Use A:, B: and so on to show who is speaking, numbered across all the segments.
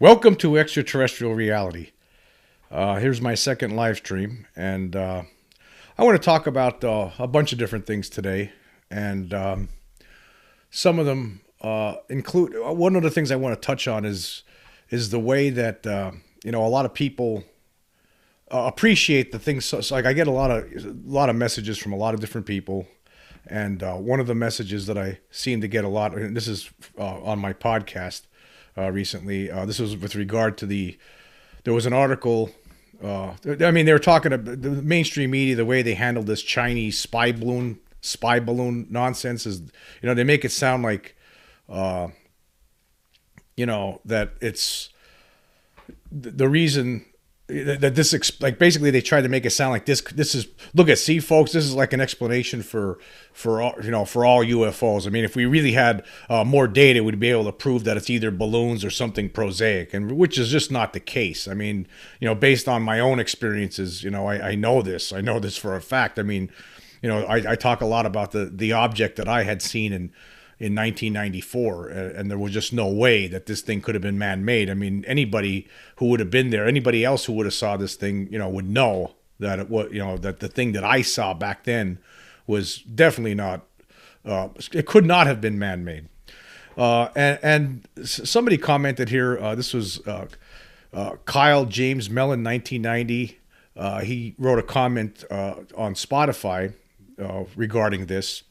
A: Welcome to Extraterrestrial Reality. Here's my second live stream, and I want to talk about a bunch of different things today, and some of them include. One of the things I want to touch on is the way that a lot of people appreciate the things. So like I get a lot of messages from a lot of different people, and one of the messages that I seem to get a lot, and this is on my podcast. Recently, this was with regard to there was an article. They were talking about the mainstream media, the way they handled this Chinese spy balloon nonsense is, they make it sound like, that it's the reason that this, like, basically they tried to make it sound like this is, see folks, this is like an explanation for all UFOs. I mean, if we really had more data, we'd be able to prove that it's either balloons or something prosaic, and which is just not the case. I mean, based on my own experiences, I know this for a fact. I mean, I talk a lot about the object that I had seen in 1994, and there was just no way that this thing could have been man-made. I mean, anybody who would have been there, anybody else who would have saw this thing, would know that it was, that the thing that I saw back then was definitely not, it could not have been man-made. And somebody commented here, this was Kyle James Mellon, 1990. He wrote a comment on Spotify regarding this.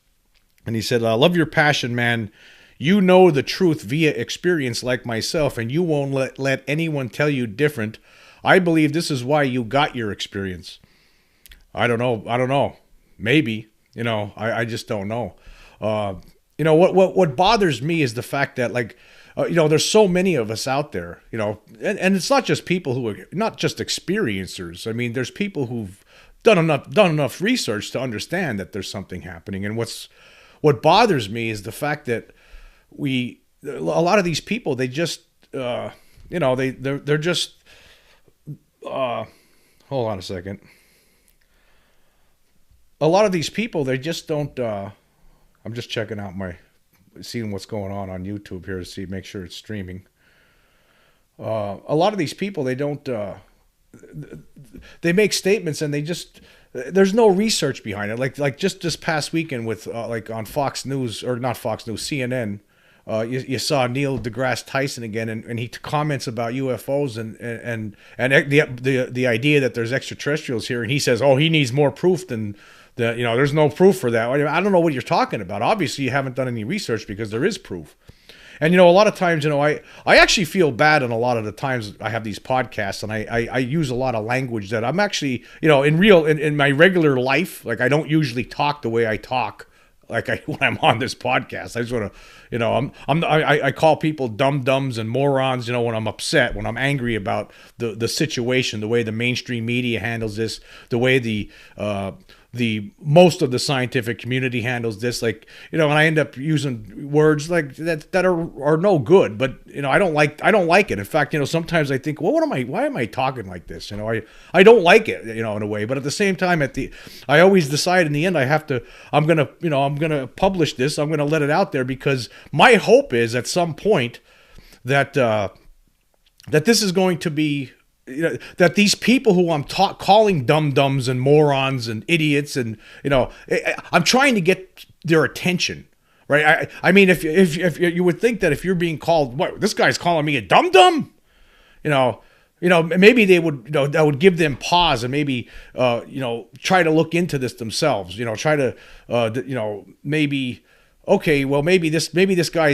A: And he said, love your passion, man. You know the truth via experience like myself, and you won't let anyone tell you different. I believe this is why you got your experience. I don't know. Maybe. I just don't know. What bothers me is the fact that, like, there's so many of us out there, and it's not just people who are not just experiencers. I mean, there's people who've done enough research to understand that there's something happening. And what bothers me is the fact that a lot of these people, they just, they're just, hold on a second. A lot of these people, they just don't, I'm just checking out seeing what's going on YouTube here to make sure it's streaming. A lot of these people, they don't, they make statements and there's no research behind it. Like just this past weekend with like on Fox News, or not Fox News, CNN, you saw Neil deGrasse Tyson again, and he comments about UFOs and the idea that there's extraterrestrials here, and he says, oh, he needs more proof than that. There's no proof for that. I don't know what you're talking about. Obviously, you haven't done any research, because there is proof. And, a lot of times, I actually feel bad on a lot of the times I have these podcasts, and I use a lot of language that I'm actually, in my regular life, like, I don't usually talk the way I talk, like when I'm on this podcast. I just want to, I call people dum-dums and morons, when I'm upset, when I'm angry about the situation, the way the mainstream media handles this, the way the most of the scientific community handles this, like, and I end up using words like that are no good, but I don't like it. In fact, sometimes I think, well, why am I talking like this? I don't like it, in a way, but at the same time, I always decide in the end, I'm gonna publish this, I'm gonna let it out there, because my hope is at some point that this is going to be, that these people who I'm calling dum-dums and morons and idiots, and I'm trying to get their attention, right? I mean, if you would think that if you're being called, what, this guy's calling me a dum-dum, maybe they would, that would give them pause, and maybe try to look into this themselves, try to maybe, okay, well, maybe this guy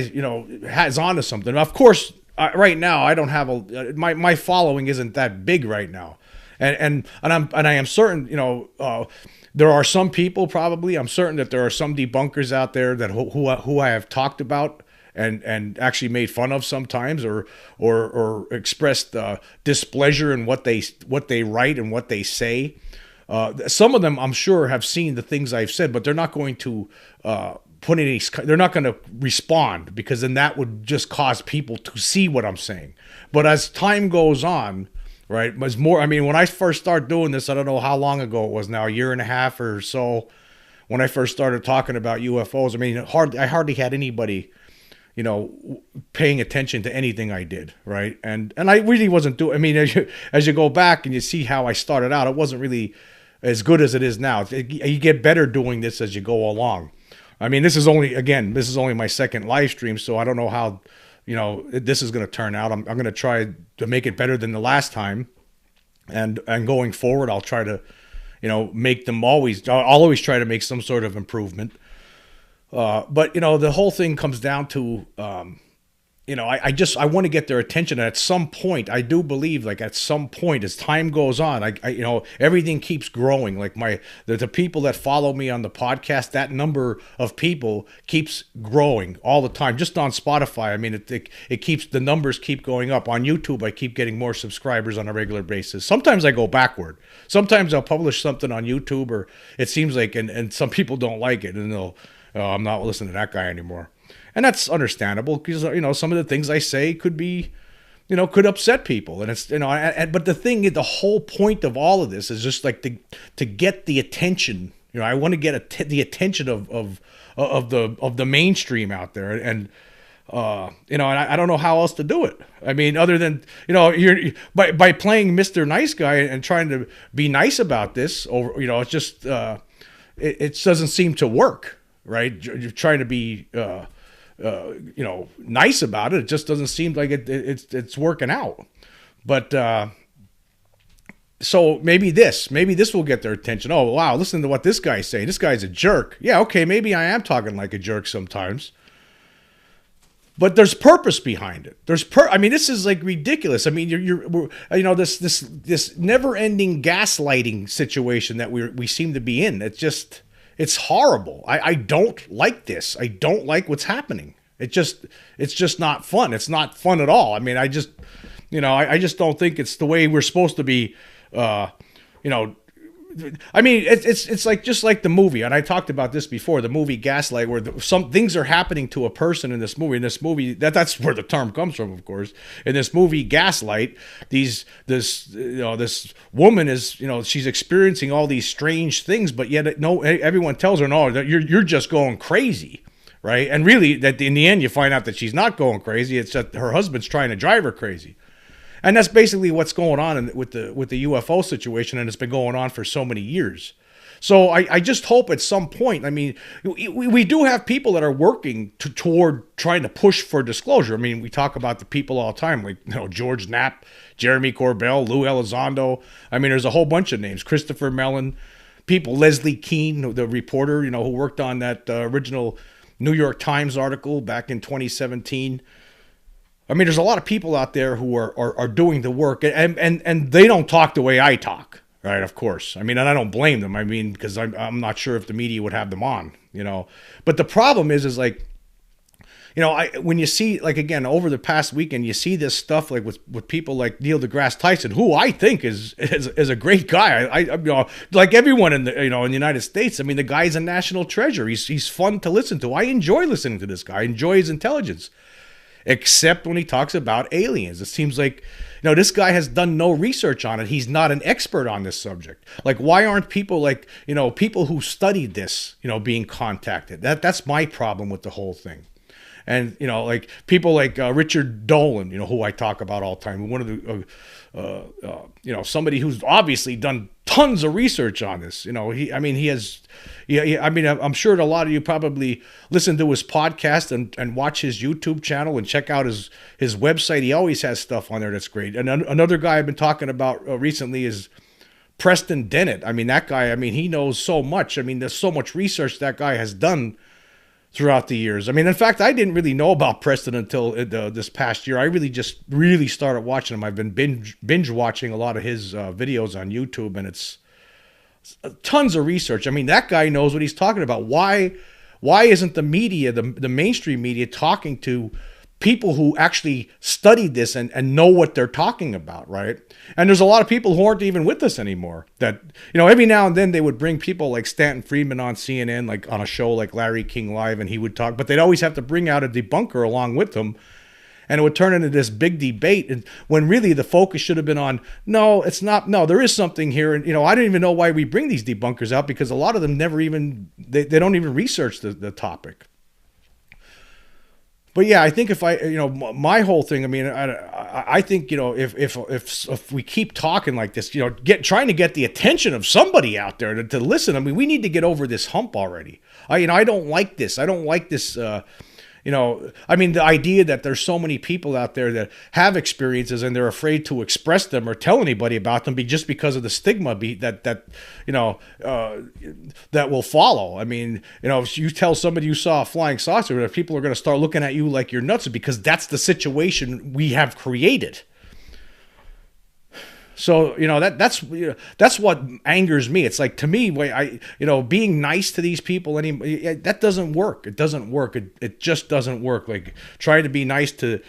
A: has on to something. Of course, right now, I don't have my following isn't that big right now, and I am certain, there are some people, probably, I'm certain that there are some debunkers out there that who I have talked about and actually made fun of sometimes, or expressed displeasure in what they write and what they say. Some of them, I'm sure, have seen the things I've said, but they're not going to they're not going to respond, because then that would just cause people to see what I'm saying. But as time goes on, right, when I first started doing this, I don't know how long ago it was now, a year and a half or so, when I first started talking about UFOs, I mean, I hardly had anybody paying attention to anything I did, right? And I really wasn't doing. I mean, as you go back and you see how I started out, it wasn't really as good as it is now. You get better doing this as you go along. I mean, this is only my second live stream, so I don't know how this is going to turn out. I'm going to try to make it better than the last time, and going forward, I'll try to make them always. I'll always try to make some sort of improvement. But the whole thing comes down to, I want to get their attention. And at some point, I do believe, like at some point, as time goes on, everything keeps growing. Like the people that follow me on the podcast, that number of people keeps growing all the time. Just on Spotify, I mean, it keeps, the numbers keep going up. On YouTube, I keep getting more subscribers on a regular basis. Sometimes I go backward. Sometimes I'll publish something on YouTube, or it seems like, and some people don't like it, and they'll. Oh, I'm not listening to that guy anymore. And that's understandable because, some of the things I say could be, could upset people. And it's, but the thing, the whole point of all of this is just like to get the attention. I want to get the attention of the mainstream out there. And, and I don't know how else to do it. I mean, other than, you're by playing Mr. Nice Guy and trying to be nice about this, or, it's just, it doesn't seem to work. Right, you're trying to be, nice about it. It just doesn't seem like it's working out. But so maybe this will get their attention. Oh wow, listen to what this guy's saying. This guy's a jerk. Yeah, okay, maybe I am talking like a jerk sometimes. But there's purpose behind it. I mean, this is like ridiculous. I mean, this never-ending gaslighting situation that we seem to be in. It's horrible. I don't like this. I don't like what's happening. It's just not fun. It's not fun at all. I mean, I just don't think it's the way we're supposed to be. I mean, it's like just like the movie, and I talked about this before. The movie Gaslight, where some things are happening to a person in this movie. In this movie, that's where the term comes from, of course. In this movie Gaslight, this woman is, she's experiencing all these strange things, but yet everyone tells her, no, that you're just going crazy, right? And really, that in the end, you find out that she's not going crazy. It's that her husband's trying to drive her crazy. And that's basically what's going on with the UFO situation, and it's been going on for so many years. So I just hope at some point, I mean, we do have people that are working toward trying to push for disclosure. I mean, we talk about the people all the time, like George Knapp, Jeremy Corbell, Lou Elizondo. I mean, there's a whole bunch of names. Christopher Mellon, people, Leslie Kean, the reporter, who worked on that original New York Times article back in 2017. I mean, there's a lot of people out there who are doing the work, and they don't talk the way I talk, right? Of course. I mean, and I don't blame them. I mean, because I'm not sure if the media would have them on, But the problem is like, when you see, like, again, over the past weekend, you see this stuff like with people like Neil deGrasse Tyson, who I think is a great guy. I like everyone in the in the United States. I mean, the guy's a national treasure. He's fun to listen to. I enjoy listening to this guy. I enjoy his intelligence. Except when he talks about aliens. It seems like, this guy has done no research on it. He's not an expert on this subject. Like, why aren't people like, people who studied this, being contacted? That's my problem with the whole thing. And, like people like Richard Dolan, who I talk about all the time, one of the, somebody who's obviously done tons of research on this. I'm sure a lot of you probably listen to his podcast and watch his YouTube channel and check out his website. He always has stuff on there that's great. And another guy I've been talking about recently is Preston Dennett. I mean, that guy, he knows so much. I mean, there's so much research that guy has done throughout the years. I mean, in fact, I didn't really know about Preston until this past year. I really started watching him. I've been binge watching a lot of his videos on YouTube, and it's tons of research. I mean, that guy knows what he's talking about. Why isn't the media, the mainstream media, talking to people who actually studied this and know what they're talking about, right? And there's a lot of people who aren't even with us anymore that, every now and then they would bring people like Stanton Friedman on CNN, like on a show like Larry King Live, and he would talk, but they'd always have to bring out a debunker along with them. And it would turn into this big debate, and when really the focus should have been on, no, it's not, no, there is something here. And, I didn't even know why we bring these debunkers out, because a lot of them never even, they don't even research the topic. but yeah, I think if I, my whole thing, I mean, I think, if we keep talking like this, trying to get the attention of somebody out there to listen. I mean, we need to get over this hump already. I don't like this. I don't like this. I mean, the idea that there's so many people out there that have experiences and they're afraid to express them or tell anybody about them just because of the stigma that will follow. I mean, if you tell somebody you saw a flying saucer, people are going to start looking at you like you're nuts because that's the situation we have created. So, that's what angers me. It's like, to me, being nice to these people, that doesn't work. It doesn't work. It just doesn't work. Like, trying to be nice to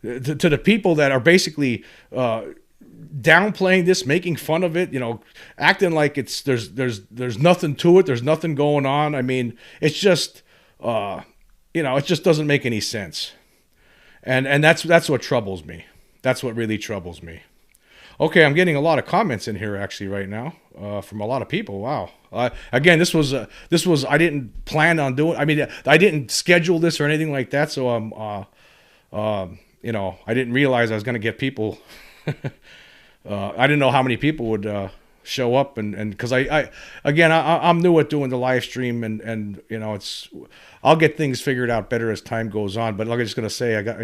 A: the people that are basically downplaying this, making fun of it, acting like there's nothing to it. There's nothing going on. I mean, it's just, it just doesn't make any sense. And that's what troubles me. That's what really troubles me. Okay, I'm getting a lot of comments in here actually right now from a lot of people. Wow. Again, this was I didn't plan on doing. I mean, I didn't schedule this or anything like that. So I didn't realize I was going to get people. I didn't know how many people would show up, and because I'm new at doing the live stream, and I'll get things figured out better as time goes on. But like I'm just going to say, I got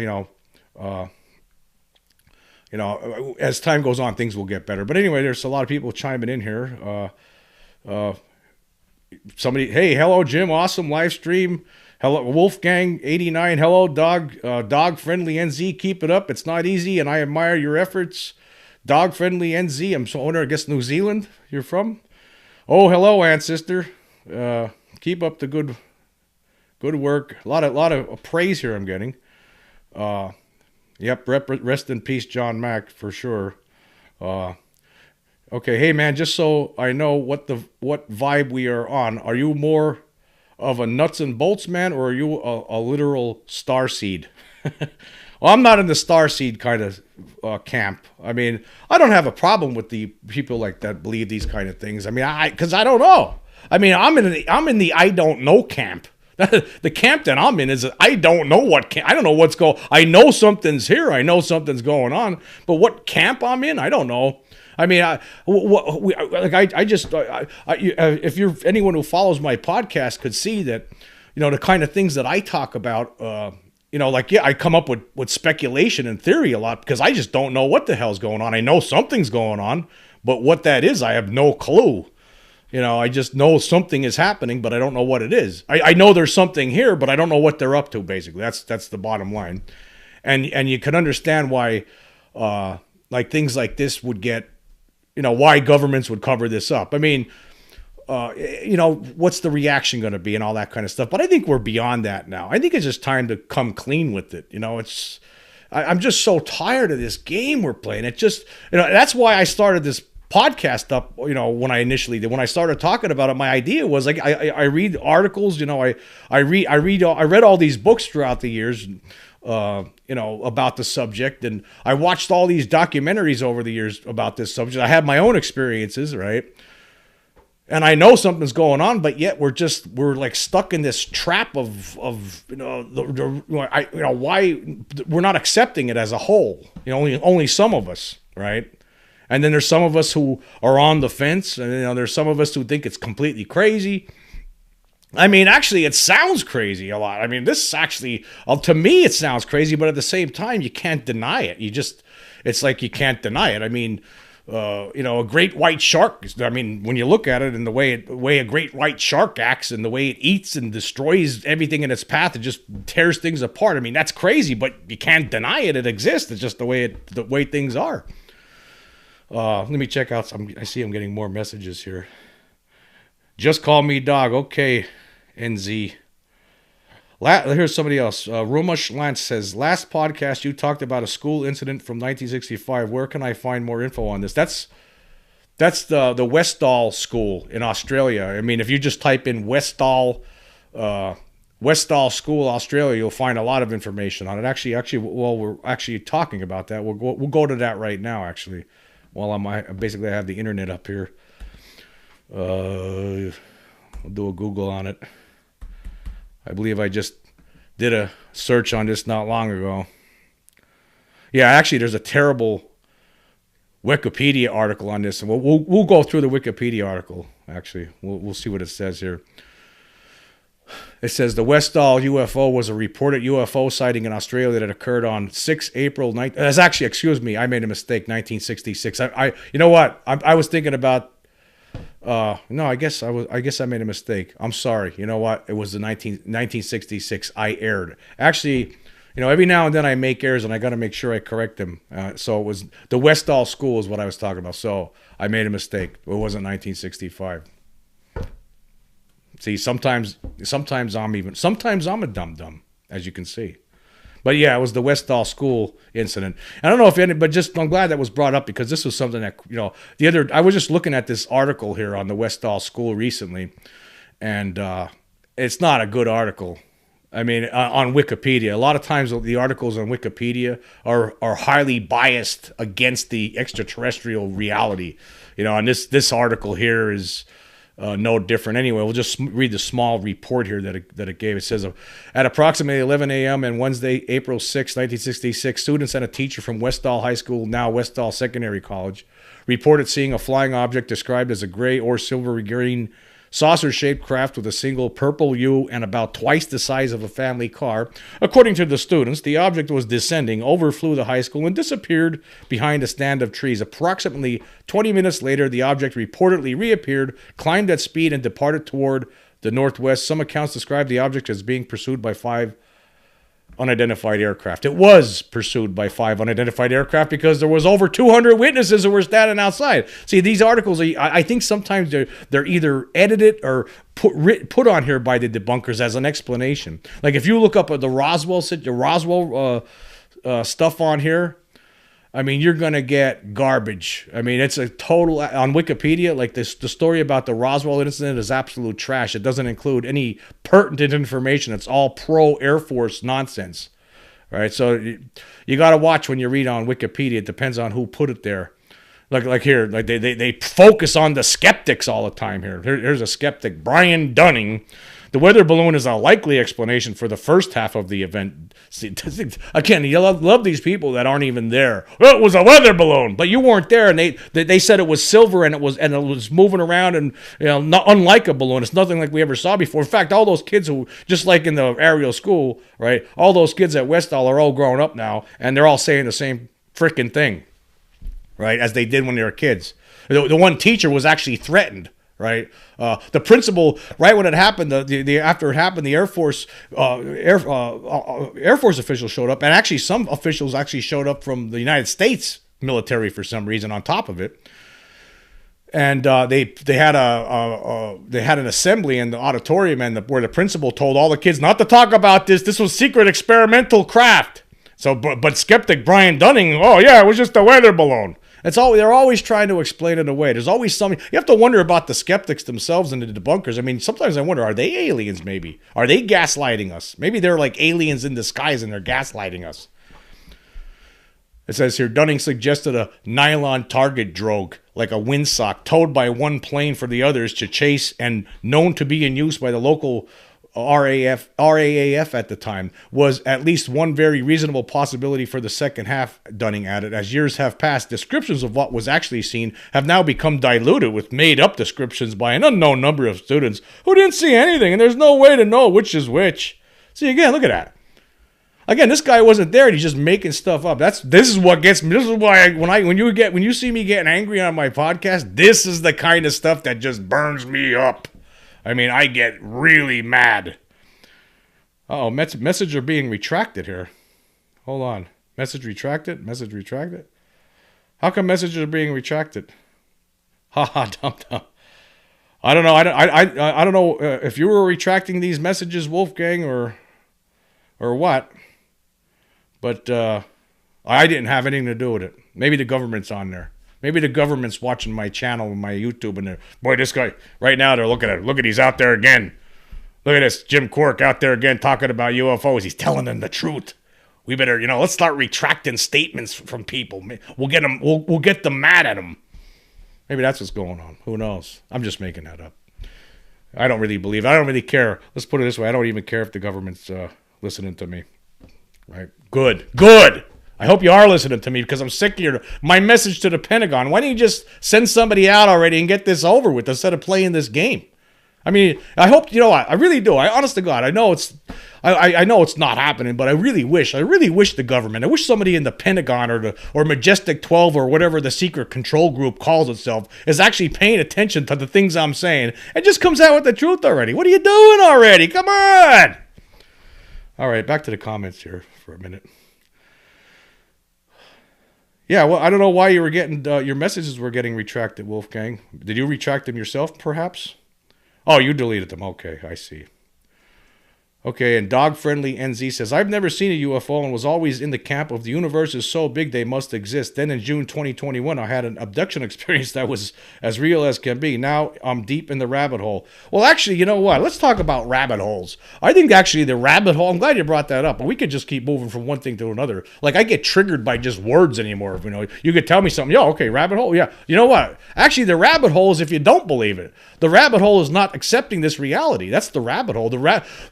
A: as time goes on, things will get better. But anyway, there's a lot of people chiming in here. Somebody, hey, hello, Jim, awesome live stream. Hello, Wolfgang 89. Hello, dog friendly NZ. Keep it up. It's not easy, and I admire your efforts. Dog friendly NZ. I'm so I guess New Zealand. You're from. Oh, hello, ancestor. Keep up the good work. A lot of praise here. I'm getting. Yep, rest in peace, John Mack, for sure. Okay, hey man, just so I know what vibe we are on, are you more of a nuts and bolts man, or are you a literal starseed? Well, I'm not in the starseed kind of camp. I mean, I don't have a problem with the people like that believe these kind of things. I mean, because I don't know. I mean, I'm in the I don't know camp. The camp that I'm in is I don't know I don't know what's going. I know something's here. I know something's going on, but what camp I'm in, I don't know. I mean, if anyone who follows my podcast could see that, the kind of things that I talk about, I come up with speculation and theory a lot because I just don't know what the hell's going on. I know something's going on, but what that is, I have no clue. I just know something is happening, but I don't know what it is. I know there's something here, but I don't know what they're up to, basically. That's the bottom line. And you can understand why, things like this would get, why governments would cover this up. I mean, what's the reaction going to be and all that kind of stuff. But I think we're beyond that now. I think it's just time to come clean with it. I'm just so tired of this game we're playing. It just, that's why I started this podcast up, when I started talking about it, my idea was like, I read articles, I read all these books throughout the years, about the subject, and I watched all these documentaries over the years about this subject. I had my own experiences, right? And I know something's going on, but yet we're like stuck in this trap of why we're not accepting it as a whole. Only some of us, right? And then there's some of us who are on the fence, and there's some of us who think it's completely crazy. I mean, actually, it sounds crazy a lot. I mean, this actually, to me, it sounds crazy, but at the same time, you can't deny it. It's like you can't deny it. I mean, a great white shark. I mean, when you look at it and the way a great white shark acts and the way it eats and destroys everything in its path, it just tears things apart. I mean, that's crazy, but you can't deny it. It exists. It's just the way things are. Let me check out some. I see I'm getting more messages here. Just call me dog. Okay, NZ. Here's somebody else. Rumash Lance says, last podcast you talked about a school incident from 1965. Where can I find more info on this? That's the Westall School in Australia. I mean, if you just type in Westall School, Australia, you'll find a lot of information on it. Actually, while we're actually talking about that, we'll go to that right now, actually. While I have the internet up here. I'll do a Google on it. I believe I just did a search on this not long ago. Yeah, actually, there's a terrible Wikipedia article on this, and we'll go through the Wikipedia article. Actually, we'll see what it says here. It says the Westall UFO was a reported UFO sighting in Australia that occurred on 6 April. That's actually, excuse me, I made a mistake. 1966. You know what? I was thinking about. No, I guess I made a mistake. I'm sorry. You know what? It was the 1966. I erred. Actually, every now and then I make errors, and I got to make sure I correct them. So it was the Westall School is what I was talking about. So I made a mistake. It wasn't 1965. See, sometimes I'm a dum-dum, as you can see. But yeah, it was the Westall School incident. I don't know if any, but just I'm glad that was brought up because this was something that, I was just looking at this article here on the Westall School recently, and it's not a good article. I mean, on Wikipedia, a lot of times the articles on Wikipedia are highly biased against the extraterrestrial reality, and this article here is no different. Anyway, we'll just read the small report here that it gave. It says, at approximately 11 a.m. on Wednesday, April 6, 1966, students and a teacher from Westall High School, now Westall Secondary College, reported seeing a flying object described as a gray or silver-green saucer-shaped craft with a single purple U and about twice the size of a family car. According to the students, the object was descending, overflew the high school, and disappeared behind a stand of trees. Approximately 20 minutes later, the object reportedly reappeared, climbed at speed, and departed toward the northwest. Some accounts describe the object as being pursued by 5 unidentified aircraft. It was pursued by 5 unidentified aircraft because there was over 200 witnesses who were standing outside. See, these articles, I think sometimes they're either edited or put on here by the debunkers as an explanation. Like if you look up the Roswell stuff on here, I mean, you're going to get garbage. I mean, it's a total, on Wikipedia, like the story about the Roswell incident is absolute trash. It doesn't include any pertinent information. It's all pro-Air Force nonsense, right? So you got to watch when you read on Wikipedia. It depends on who put it there. Like here, like they focus on the skeptics all the time here. Here's a skeptic, Brian Dunning. The weather balloon is a likely explanation for the first half of the event. See, again, you love these people that aren't even there. Well, it was a weather balloon, but you weren't there, and they said it was silver and it was moving around, and not unlike a balloon. It's nothing like we ever saw before. In fact, all those kids who, just like in the aerial school, right? All those kids at Westall are all grown up now, and they're all saying the same freaking thing, right? As they did when they were kids. The one teacher was actually threatened. Right, the principal. Right when it happened, after it happened, the Air Force officials showed up, and actually some officials actually showed up from the United States military for some reason on top of it. And they had an assembly in the auditorium, and where the principal told all the kids not to talk about this. This was secret experimental craft. So, but skeptic Brian Dunning, oh yeah, it was just a weather balloon. They're always trying to explain it away. There's always something. You have to wonder about the skeptics themselves and the debunkers. I mean, sometimes I wonder, are they aliens maybe? Are they gaslighting us? Maybe they're like aliens in disguise and they're gaslighting us. It says here, Dunning suggested a nylon target drogue, like a windsock, towed by one plane for the others to chase, and known to be in use by the local RAAF at the time, was at least one very reasonable possibility for the second half, Dunning added. As years have passed, descriptions of what was actually seen have now become diluted with made-up descriptions by an unknown number of students who didn't see anything, and there's no way to know which is which. See, again, look at that. Again, this guy wasn't there, and he's just making stuff up. This is what gets me. This is why when you see me getting angry on my podcast, this is the kind of stuff that just burns me up. I mean, I get really mad. Uh-oh, message are being retracted here. Hold on. Message retracted? Message retracted? How come messages are being retracted? Haha, dum-dum. I don't know. I don't know if you were retracting these messages, Wolfgang, or what. But I didn't have anything to do with it. Maybe the government's on there. Maybe the government's watching my channel and my YouTube, and boy, this guy, right now they're looking at it. Look at, he's out there again. Look at this, Jim Quirk out there again talking about UFOs. He's telling them the truth. We better, let's start retracting statements from people. We'll get them. We'll get them mad at them. Maybe that's what's going on. Who knows? I'm just making that up. I don't really believe. I don't really care. Let's put it this way. I don't even care if the government's listening to me. Right? Good. I hope you are listening to me because I'm sick of my message to the Pentagon. Why don't you just send somebody out already and get this over with instead of playing this game? I mean, I hope, I really do. Honest to God, I know it's not happening, but I really wish the government, I wish somebody in the Pentagon or Majestic 12 or whatever the secret control group calls itself is actually paying attention to the things I'm saying and just comes out with the truth already. What are you doing already? Come on. All right, back to the comments here for a minute. Yeah, well, I don't know why you were getting your messages were getting retracted, Wolfgang. Did you retract them yourself, perhaps? Oh, you deleted them. Okay, I see. Okay, and Dog Friendly NZ says, I've never seen a UFO and was always in the camp of the universe is so big they must exist. Then in June 2021, I had an abduction experience that was as real as can be. Now I'm deep in the rabbit hole. Well, actually, you know what? Let's talk about rabbit holes. I think actually the rabbit hole, I'm glad you brought that up, but we could just keep moving from one thing to another. Like I get triggered by just words anymore. You could tell me something. Yeah, okay, rabbit hole. Yeah. You know what? Actually, the rabbit hole is if you don't believe it. The rabbit hole is not accepting this reality. That's the rabbit hole.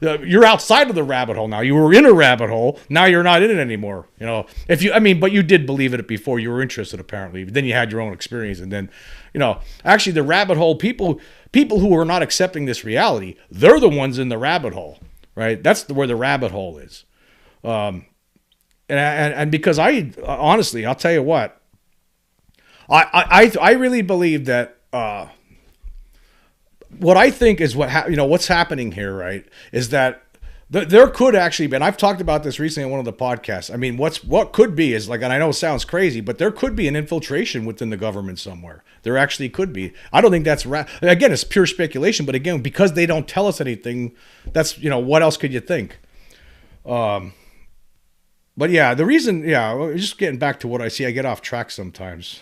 A: You're outside of the rabbit hole now. You were in a rabbit hole. Now you're not in it anymore. But you did believe in it before. You were interested apparently. Then you had your own experience, and then, actually the rabbit hole people who are not accepting this reality, they're the ones in the rabbit hole, right? That's where the rabbit hole is. And because honestly, I'll tell you what, I really believe that. What I think is what's happening here, right, is that there could actually be, and I've talked about this recently on one of the podcasts. I mean, what could be is and I know it sounds crazy, but there could be an infiltration within the government somewhere. There actually could be. I don't think that's again, it's pure speculation, but again, because they don't tell us anything, that's what else could you think? But yeah, the reason, just getting back to what I see, I get off track sometimes.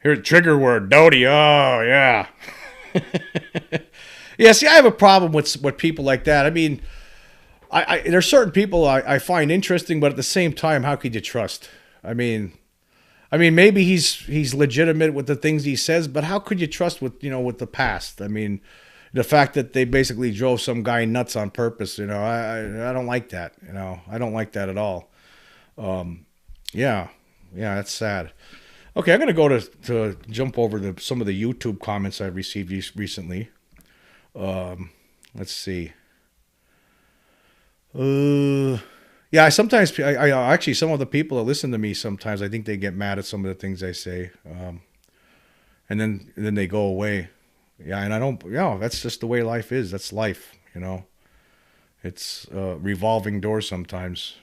A: Here's trigger word, Doty. Oh, yeah. Yeah, see, I have a problem with people like that. I mean, there's certain people I find interesting, but at the same time, how could you trust? I mean, maybe he's legitimate with the things he says, but how could you trust with the past? I mean, the fact that they basically drove some guy nuts on purpose, I don't like that. I don't like that at all. Yeah, that's sad. Okay, I'm going to go to jump over to some of the YouTube comments I've received recently. Let's see. Yeah, sometimes I actually, some of the people that listen to me sometimes, I think they get mad at some of the things I say. And then they go away. Yeah, and I don't, that's just the way life is. That's life, It's revolving door sometimes.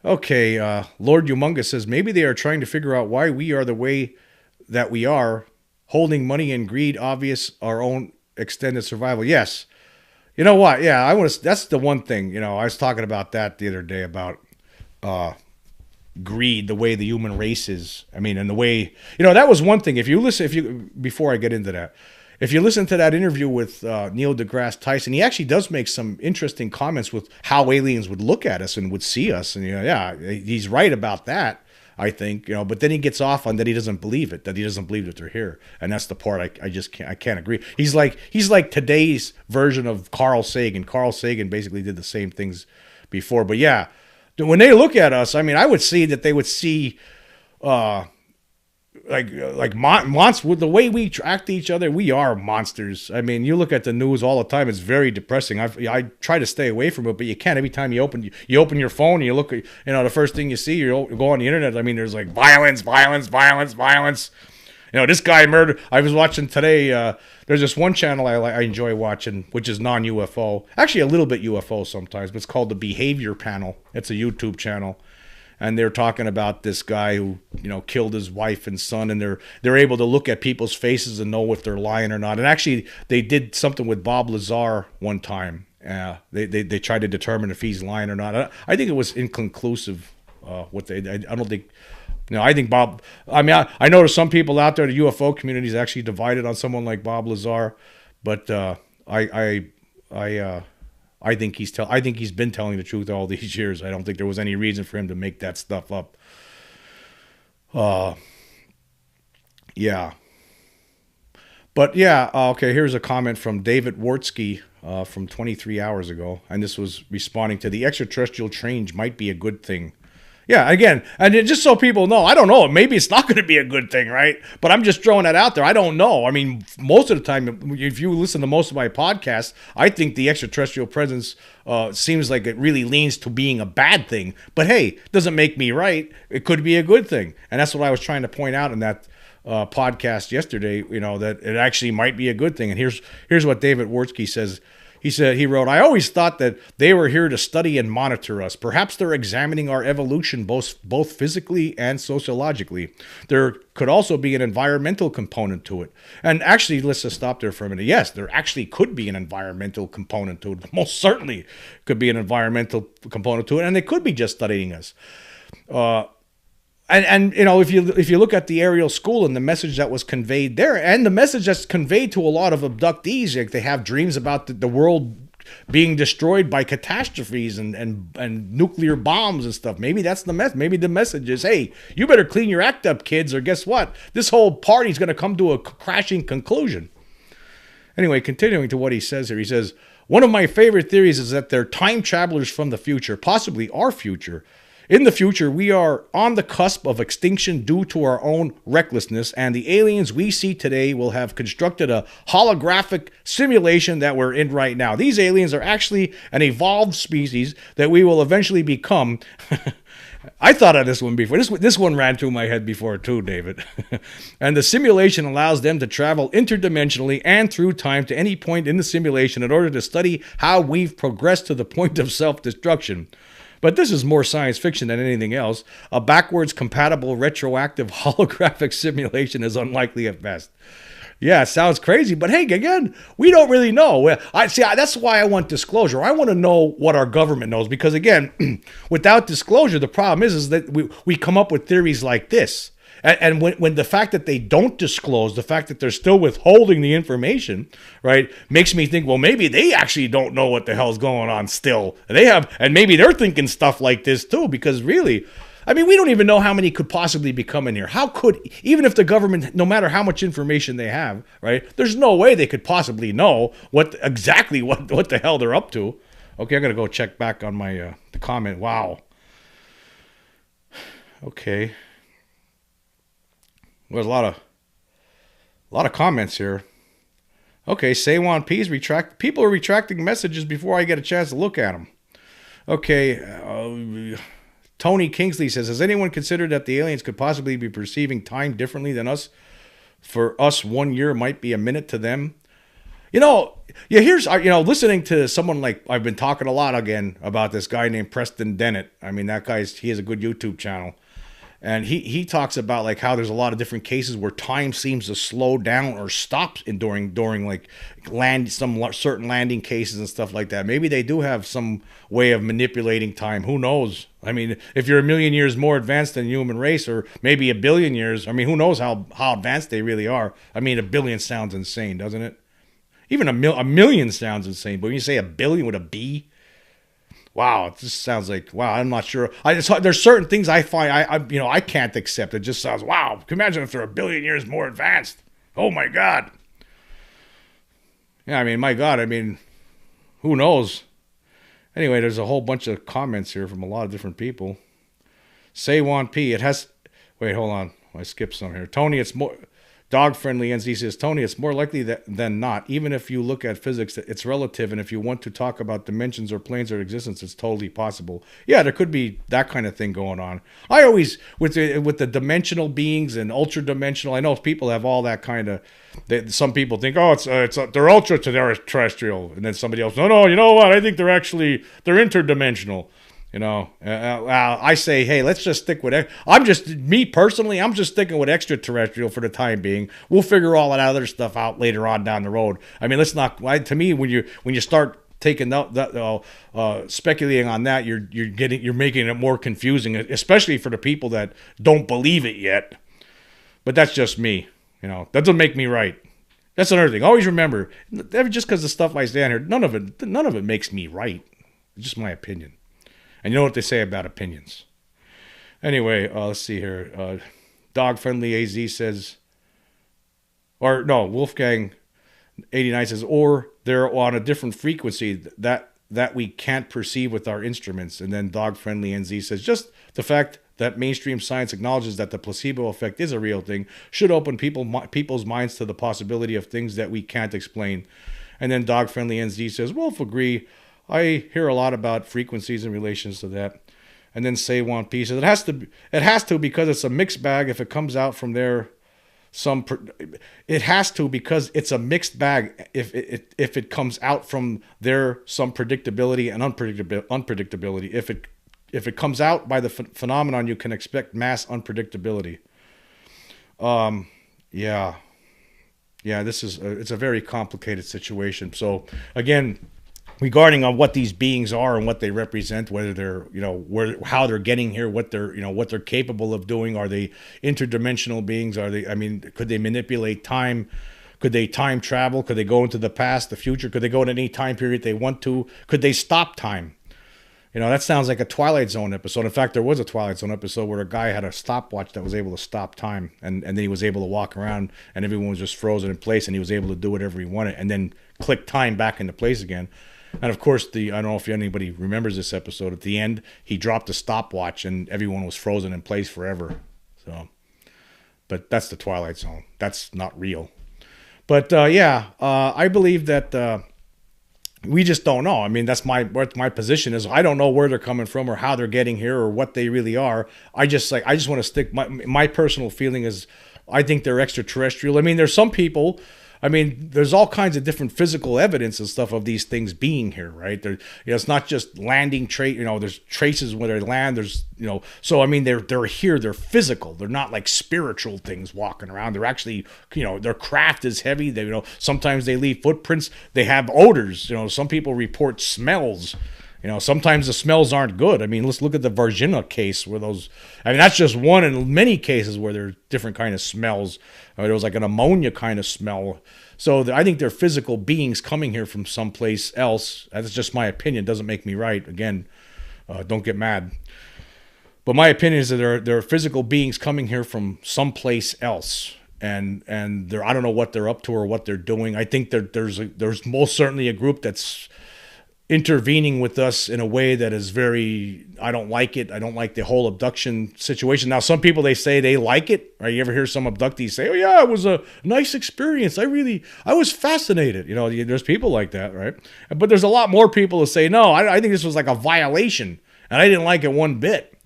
A: Okay, Lord Humongous says, maybe they are trying to figure out why we are the way that we are, holding money and greed obvious, our own extended survival. Yes. You know what? Yeah, that's the one thing, I was talking about that the other day about greed, the way the human race is. I mean, and the way, that was one thing. Before I get into that, if you listen to that interview with Neil deGrasse Tyson, he actually does make some interesting comments with how aliens would look at us and would see us. And, he's right about that, I think, but then he gets off on that he doesn't believe it, that they're here. And that's the part I can't agree. He's like today's version of Carl Sagan. Carl Sagan basically did the same things before. But yeah, when they look at us, I mean, I would see that they would see, monsters. With the way we act to each other, we are monsters. I mean, you look at the news all the time; it's very depressing. I try to stay away from it, but you can't. Every time you open your phone, and you look at the first thing you see, you go on the internet. I mean, there's like violence. This guy murdered. I was watching today. There's this one channel I enjoy watching, which is non-UFO. Actually, a little bit UFO sometimes, but it's called the Behavior Panel. It's a YouTube channel. And they're talking about this guy who, killed his wife and son, and they're able to look at people's faces and know if they're lying or not. And actually, they did something with Bob Lazar one time. They tried to determine if he's lying or not. I think it was inconclusive. I don't think. I think Bob. I mean, I know there's some people out there. The UFO community is actually divided on someone like Bob Lazar, but I think he's been telling the truth all these years. I don't think there was any reason for him to make that stuff up. Yeah. But yeah, okay, here's a comment from David Wartsky from 23 hours ago. And this was responding to the extraterrestrial change might be a good thing. Yeah, again, and just so people know, I don't know. Maybe it's not going to be a good thing, right? But I'm just throwing that out there. I don't know. I mean, most of the time, if you listen to most of my podcasts, I think the extraterrestrial presence seems like it really leans to being a bad thing. But hey, doesn't make me right. It could be a good thing. And that's what I was trying to point out in that podcast yesterday, that it actually might be a good thing. And here's what David Wartsky says. He wrote, I always thought that they were here to study and monitor us. Perhaps they're examining our evolution both physically and sociologically. There could also be an environmental component to it. And actually, let's just stop there for a minute. Yes, there actually could be an environmental component to it. Most certainly could be an environmental component to it. And they could be just studying us. And if you look at the Ariel school and the message that was conveyed there, and the message that's conveyed to a lot of abductees, like they have dreams about the world being destroyed by catastrophes and nuclear bombs and stuff. Maybe that's the message. Maybe the message is, hey, you better clean your act up, kids, or guess what? This whole party's going to come to a crashing conclusion. Anyway, continuing to what he says here, he says, one of my favorite theories is that they're time travelers from the future, possibly our future. In the future, we are on the cusp of extinction due to our own recklessness, and the aliens we see today will have constructed a holographic simulation that we're in right now. These aliens are actually an evolved species that we will eventually become. I thought of this one before. This one ran through my head before too, David. And the simulation allows them to travel interdimensionally and through time to any point in the simulation in order to study how we've progressed to the point of self-destruction. But this is more science fiction than anything else. A backwards compatible retroactive holographic simulation is unlikely at best. Yeah, it sounds crazy, but hey, again, we don't really know. That's why I want disclosure. I want to know what our government knows, because again, without disclosure, the problem is that we come up with theories like this. And when the fact that they don't disclose, the fact that they're still withholding the information, right, makes me think, well, maybe they actually don't know what the hell's going on still. And maybe they're thinking stuff like this too, because really, I mean, we don't even know how many could possibly be coming here. How could, even if the government, no matter how much information they have, right, there's no way they could possibly know exactly what the hell they're up to. Okay, I'm going to go check back on my the comment. Wow. Okay. There's a lot of comments here. Okay, Saywan P's people are retracting messages before I get a chance to look at them. Okay, Tony Kingsley says, has anyone considered that the aliens could possibly be perceiving time differently than us? For us, 1 year might be a minute to them. Listening to someone like, I've been talking a lot again about this guy named Preston Dennett. I mean, he has a good YouTube channel. And he talks about like how there's a lot of different cases where time seems to slow down or stop during like certain landing cases and stuff like that. Maybe they do have some way of manipulating time. Who knows? I mean, if you're a million years more advanced than the human race, or maybe a billion years, I mean, who knows how advanced they really are? I mean, a billion sounds insane, doesn't it? Even a million sounds insane. But when you say a billion with a B, wow, it just sounds like, wow, I'm not sure. There's certain things I find I can't accept. It just sounds, wow, can you imagine if they're a billion years more advanced? Oh my God. Yeah, I mean, my God, I mean, who knows? Anyway, there's a whole bunch of comments here from a lot of different people. Saywan P, wait, hold on. I skipped some here. Tony, it's more... Dog Friendly NZ says, Tony, it's more likely than not. Even if you look at physics, it's relative. And if you want to talk about dimensions or planes of existence, it's totally possible. Yeah, there could be that kind of thing going on. I always, with the dimensional beings and ultra dimensional, I know people have all that kind of, some people think, oh, they're ultra terrestrial. And then somebody else, no, you know what? I think they're interdimensional. I say, hey, let's just stick with it. I'm just sticking with extraterrestrial for the time being. We'll figure all that other stuff out later on down the road. I mean, to me, when you start taking speculating on that, you're making it more confusing, especially for the people that don't believe it yet. But that's just me. That doesn't make me right. That's another thing. Always remember, just because the stuff I stand here, none of it makes me right. It's just my opinion. And you know what they say about opinions. Anyway, let's see here. Dog Friendly AZ says, or no, Wolfgang 89 says, or they're on a different frequency that we can't perceive with our instruments. And then Dog Friendly NZ says, just the fact that mainstream science acknowledges that the placebo effect is a real thing should open people's minds to the possibility of things that we can't explain. And then Dog Friendly NZ says, Wolf agree. I hear a lot about frequencies in relations to that. And then Say One Piece says, it has to because it's a mixed bag. If it comes out from there, it has to because it's a mixed bag. If it comes out from there, some predictability and unpredictability. If it comes out by the phenomenon, you can expect mass unpredictability. Yeah. This is it's a very complicated situation. So again, regarding on what these beings are and what they represent, whether they're, how they're getting here, what they're capable of doing. Are they interdimensional beings? Could they manipulate time? Could they time travel? Could they go into the past, the future? Could they go in any time period they want to? Could they stop time? That sounds like a Twilight Zone episode. In fact, there was a Twilight Zone episode where a guy had a stopwatch that was able to stop time, and then he was able to walk around, and everyone was just frozen in place, and he was able to do whatever he wanted, and then click time back into place again. And of course, I don't know if anybody remembers this episode. At the end, he dropped a stopwatch, and everyone was frozen in place forever. So, but that's the Twilight Zone. That's not real. But I believe that we just don't know. That's my position is. I don't know where they're coming from or how they're getting here or what they really are. I just want to stick. My personal feeling is, I think they're extraterrestrial. There's some people. There's all kinds of different physical evidence and stuff of these things being here, right? It's not just landing there's traces where they land. There's, so they're here. They're physical. They're not like spiritual things walking around. They're actually, their craft is heavy. They, sometimes they leave footprints. They have odors. Some people report smells. Sometimes the smells aren't good. Let's look at the Varginha case where those, that's just one in many cases where there's different kind of smells. There was like an ammonia kind of smell. So I think they're physical beings coming here from someplace else. That's just my opinion. It doesn't make me right. Again, don't get mad. But my opinion is that they're physical beings coming here from someplace else. And I don't know what they're up to or what they're doing. I think that there's most certainly a group that's intervening with us in a way that is very, I don't like it. I don't like the whole abduction situation. Now, some people, they say they like it, right? You ever hear some abductees say, oh yeah, it was a nice experience. I was fascinated. There's people like that, right? But there's a lot more people who say, no, I think this was like a violation and I didn't like it one bit.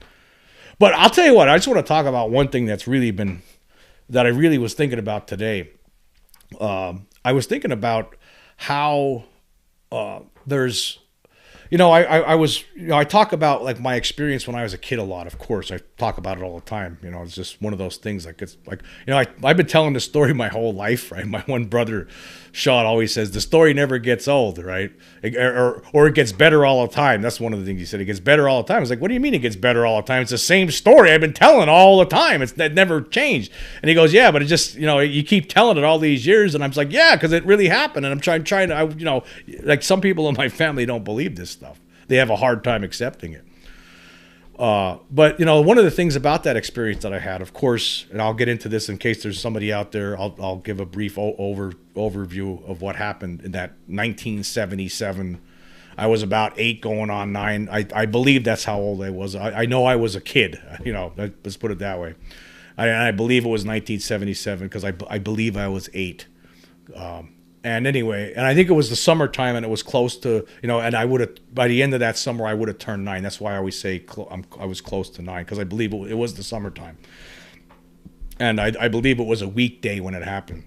A: But I'll tell you what, I just want to talk about one thing that I really was thinking about today. I was thinking about how, there's, I talk about like my experience when I was a kid a lot. Of course, I talk about it all the time. It's just one of those things. Like it's like, I've been telling this story my whole life, right? My one brother, Sean, always says the story never gets old, right? Or it gets better all the time. That's one of the things he said. It gets better all the time. I was like, what do you mean it gets better all the time? It's the same story I've been telling all the time. It never changed. And he goes, yeah, but it just, you keep telling it all these years. And I'm like, yeah, because it really happened. And I'm trying to, like some people in my family don't believe this stuff. They have a hard time accepting it. But one of the things about that experience that I had, of course, and I'll get into this in case there's somebody out there, I'll give a brief overview of what happened in that 1977. I was about 8 going on 9. I believe that's how old I was. I know I was a kid, let's put it that way. I believe it was 1977 because I believe I was 8. And anyway, and I think it was the summertime, and it was close to, and I would have, by the end of that summer, I would have turned 9. That's why I always say I was close to 9, because I believe it was the summertime. And I believe it was a weekday when it happened.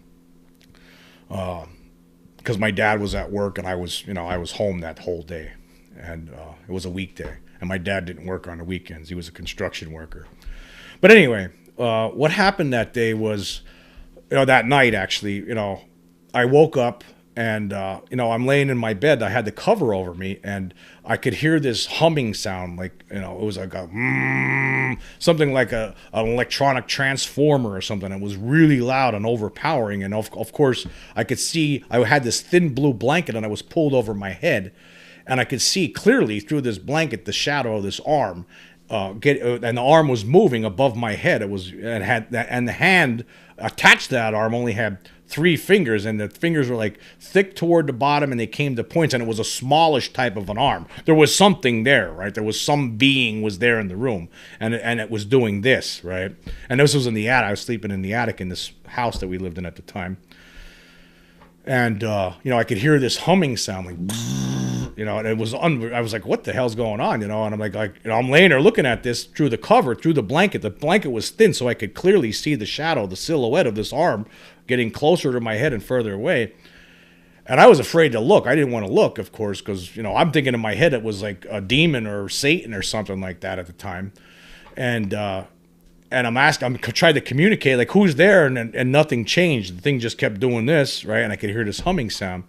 A: Because my dad was at work, and I was home that whole day. And it was a weekday. And my dad didn't work on the weekends. He was a construction worker. But anyway, what happened that day was, that night, actually, I woke up and, I'm laying in my bed. I had the cover over me and I could hear this humming sound. Like, it was like something like an electronic transformer or something. It was really loud and overpowering. And of course I could see, I had this thin blue blanket and I was pulled over my head, and I could see clearly through this blanket, the shadow of this arm, and the arm was moving above my head. And the hand attached to that arm only had 3 fingers, and the fingers were like thick toward the bottom, and they came to points, and it was a smallish type of an arm. There was something there, right? There was some being was there in the room, and it was doing this, right? And this was in the attic. I was sleeping in the attic in this house that we lived in at the time. And, I could hear this humming sound, like, and it was, I was like, what the hell's going on, and I'm like, I'm laying there looking at this through the cover, through the blanket. The blanket was thin, so I could clearly see the shadow, the silhouette of this arm getting closer to my head and further away. And I was afraid to look. I didn't want to look, of course, because, I'm thinking in my head it was like a demon or Satan or something like that at the time. And I'm trying to communicate, like, who's there? And nothing changed. The thing just kept doing this, right? And I could hear this humming sound.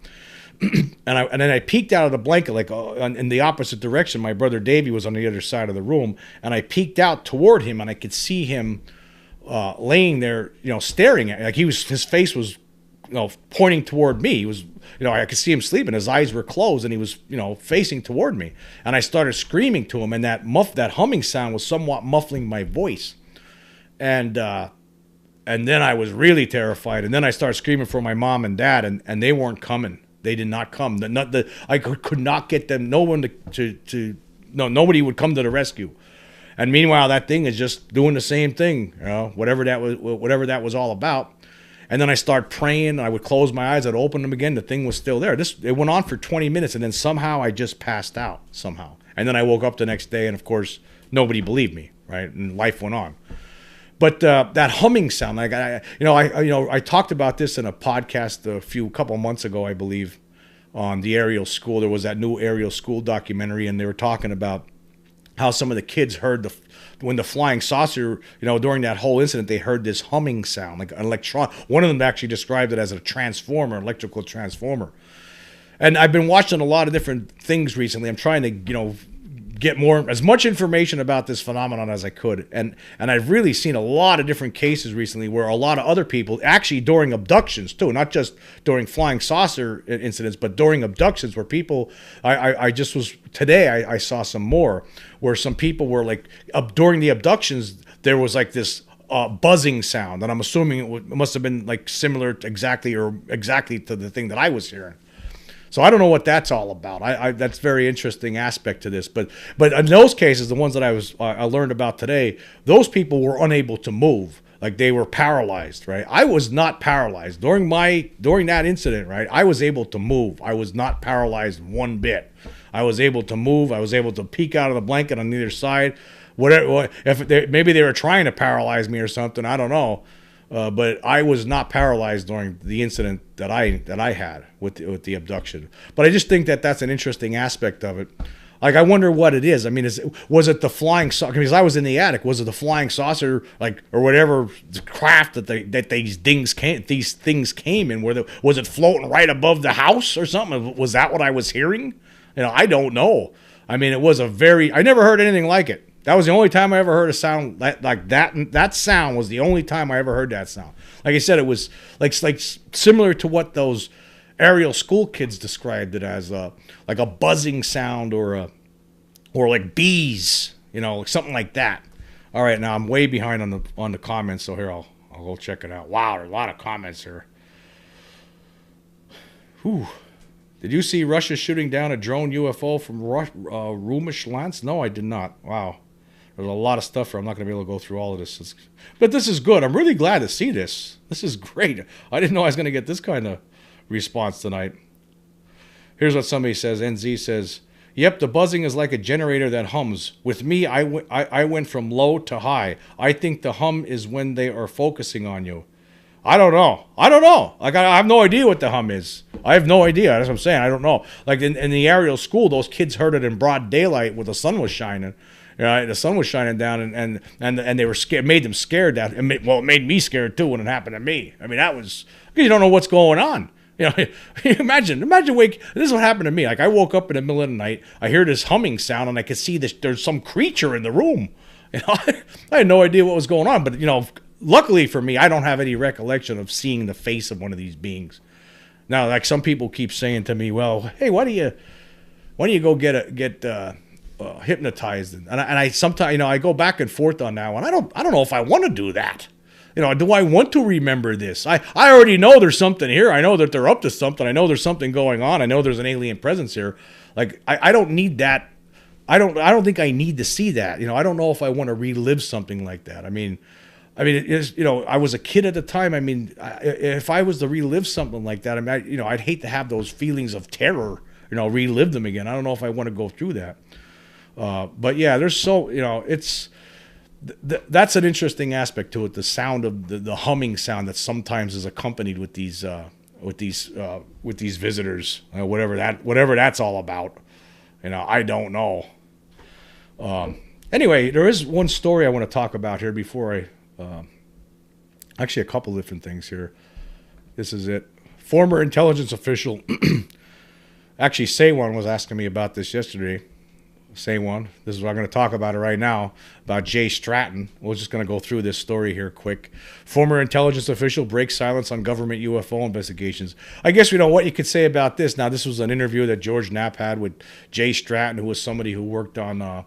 A: and then I peeked out of the blanket, like, in the opposite direction. My brother Davey was on the other side of the room. And I peeked out toward him, and I could see him laying there, staring at me. Like, his face was, pointing toward me. He was, I could see him sleeping. His eyes were closed, and he was, facing toward me. And I started screaming to him, and that humming sound was somewhat muffling my voice. And then I was really terrified. And then I started screaming for my mom and dad, and they weren't coming. They did not come. I could not get them. No one nobody would come to the rescue. And meanwhile, that thing is just doing the same thing, whatever that was all about. And then I start praying. I would close my eyes. I'd open them again. The thing was still there. It went on for 20 minutes, and then somehow I just passed out somehow. And then I woke up the next day, and of course, nobody believed me, right? And life went on. But that humming sound, like I talked about this in a podcast a couple months ago, I believe, on the Ariel School. There was that new Ariel School documentary, and they were talking about how some of the kids heard when the flying saucer, during that whole incident, they heard this humming sound, like an electron. One of them actually described it as a transformer, electrical transformer. And I've been watching a lot of different things recently. I'm trying to, get as much information about this phenomenon as I could. And I've really seen a lot of different cases recently where a lot of other people, actually during abductions too, not just during flying saucer incidents, but during abductions where people, today I saw some more where some people were like, during the abductions, there was like this buzzing sound. And I'm assuming it must have been like similar to exactly to the thing that I was hearing. So I don't know what that's all about. That's a very interesting aspect to this. But in those cases, the ones that I learned about today, those people were unable to move. Like they were paralyzed, right? I was not paralyzed. During that incident, right, I was able to move. I was not paralyzed one bit. I was able to move. I was able to peek out of the blanket on either side. Maybe they were trying to paralyze me or something. I don't know. But I was not paralyzed during the incident that I had with the abduction. But I just think that that's an interesting aspect of it. Like, I wonder what it is. I mean, was it the flying saucer? Because I was in the attic. Was it the flying saucer, like, or whatever the craft that these things came in? Was it floating right above the house or something? Was that what I was hearing? I don't know. I mean, it was I never heard anything like it. That was the only time I ever heard a sound like that. That sound was the only time I ever heard that sound. Like I said, it was like similar to what those Ariel School kids described it as, like a buzzing sound or like bees, something like that. All right, now I'm way behind on the comments, so here I'll go check it out. Wow, there's a lot of comments here. Whew. Did you see Russia shooting down a drone UFO from Rumishlands? No, I did not. Wow. There's a lot of stuff here. I'm not going to be able to go through all of this. But this is good. I'm really glad to see this. This is great. I didn't know I was going to get this kind of response tonight. Here's what somebody says. NZ says, yep, the buzzing is like a generator that hums. With me, I went from low to high. I think the hum is when they are focusing on you. I don't know. Like, I have no idea what the hum is. I have no idea. That's what I'm saying. I don't know. Like, in the Ariel School, those kids heard it in broad daylight when the sun was shining. The sun was shining down, and they were scared. Made them scared. It made me scared too when it happened to me. I mean, that was, you don't know what's going on. Imagine this is what happened to me. Like, I woke up in the middle of the night. I hear this humming sound, and I could see there's some creature in the room. I had no idea what was going on. But luckily for me, I don't have any recollection of seeing the face of one of these beings. Now, like, some people keep saying to me, well, hey, why do you go get hypnotized? And I sometimes, I go back and forth on that one. I don't know if I want to do that. do I want to remember this? I already know there's something here. I know that they're up to something. I know there's something going on. I know there's an alien presence here. Like, I don't need that. I don't think I need to see that. I don't know if I want to relive something like that. I mean, it is, I was a kid at the time. I mean, if I was to relive something like that, I'd hate to have those feelings of terror, relive them again. I don't know if I want to go through that. But yeah, there's it's, that's an interesting aspect to it. The sound of the humming sound that sometimes is accompanied with these visitors, whatever that's all about. I don't know. Anyway, there is one story I want to talk about here before I, actually a couple different things here. This is it. Former intelligence official, actually Saywan was asking me about this yesterday. Saywan, this is what I'm going to talk about it right now, about Jay Stratton. We're just going to go through this story here quick. Former intelligence official breaks silence on government UFO investigations. I guess what you could say about this. Now, this was an interview that George Knapp had with Jay Stratton, who was somebody who worked on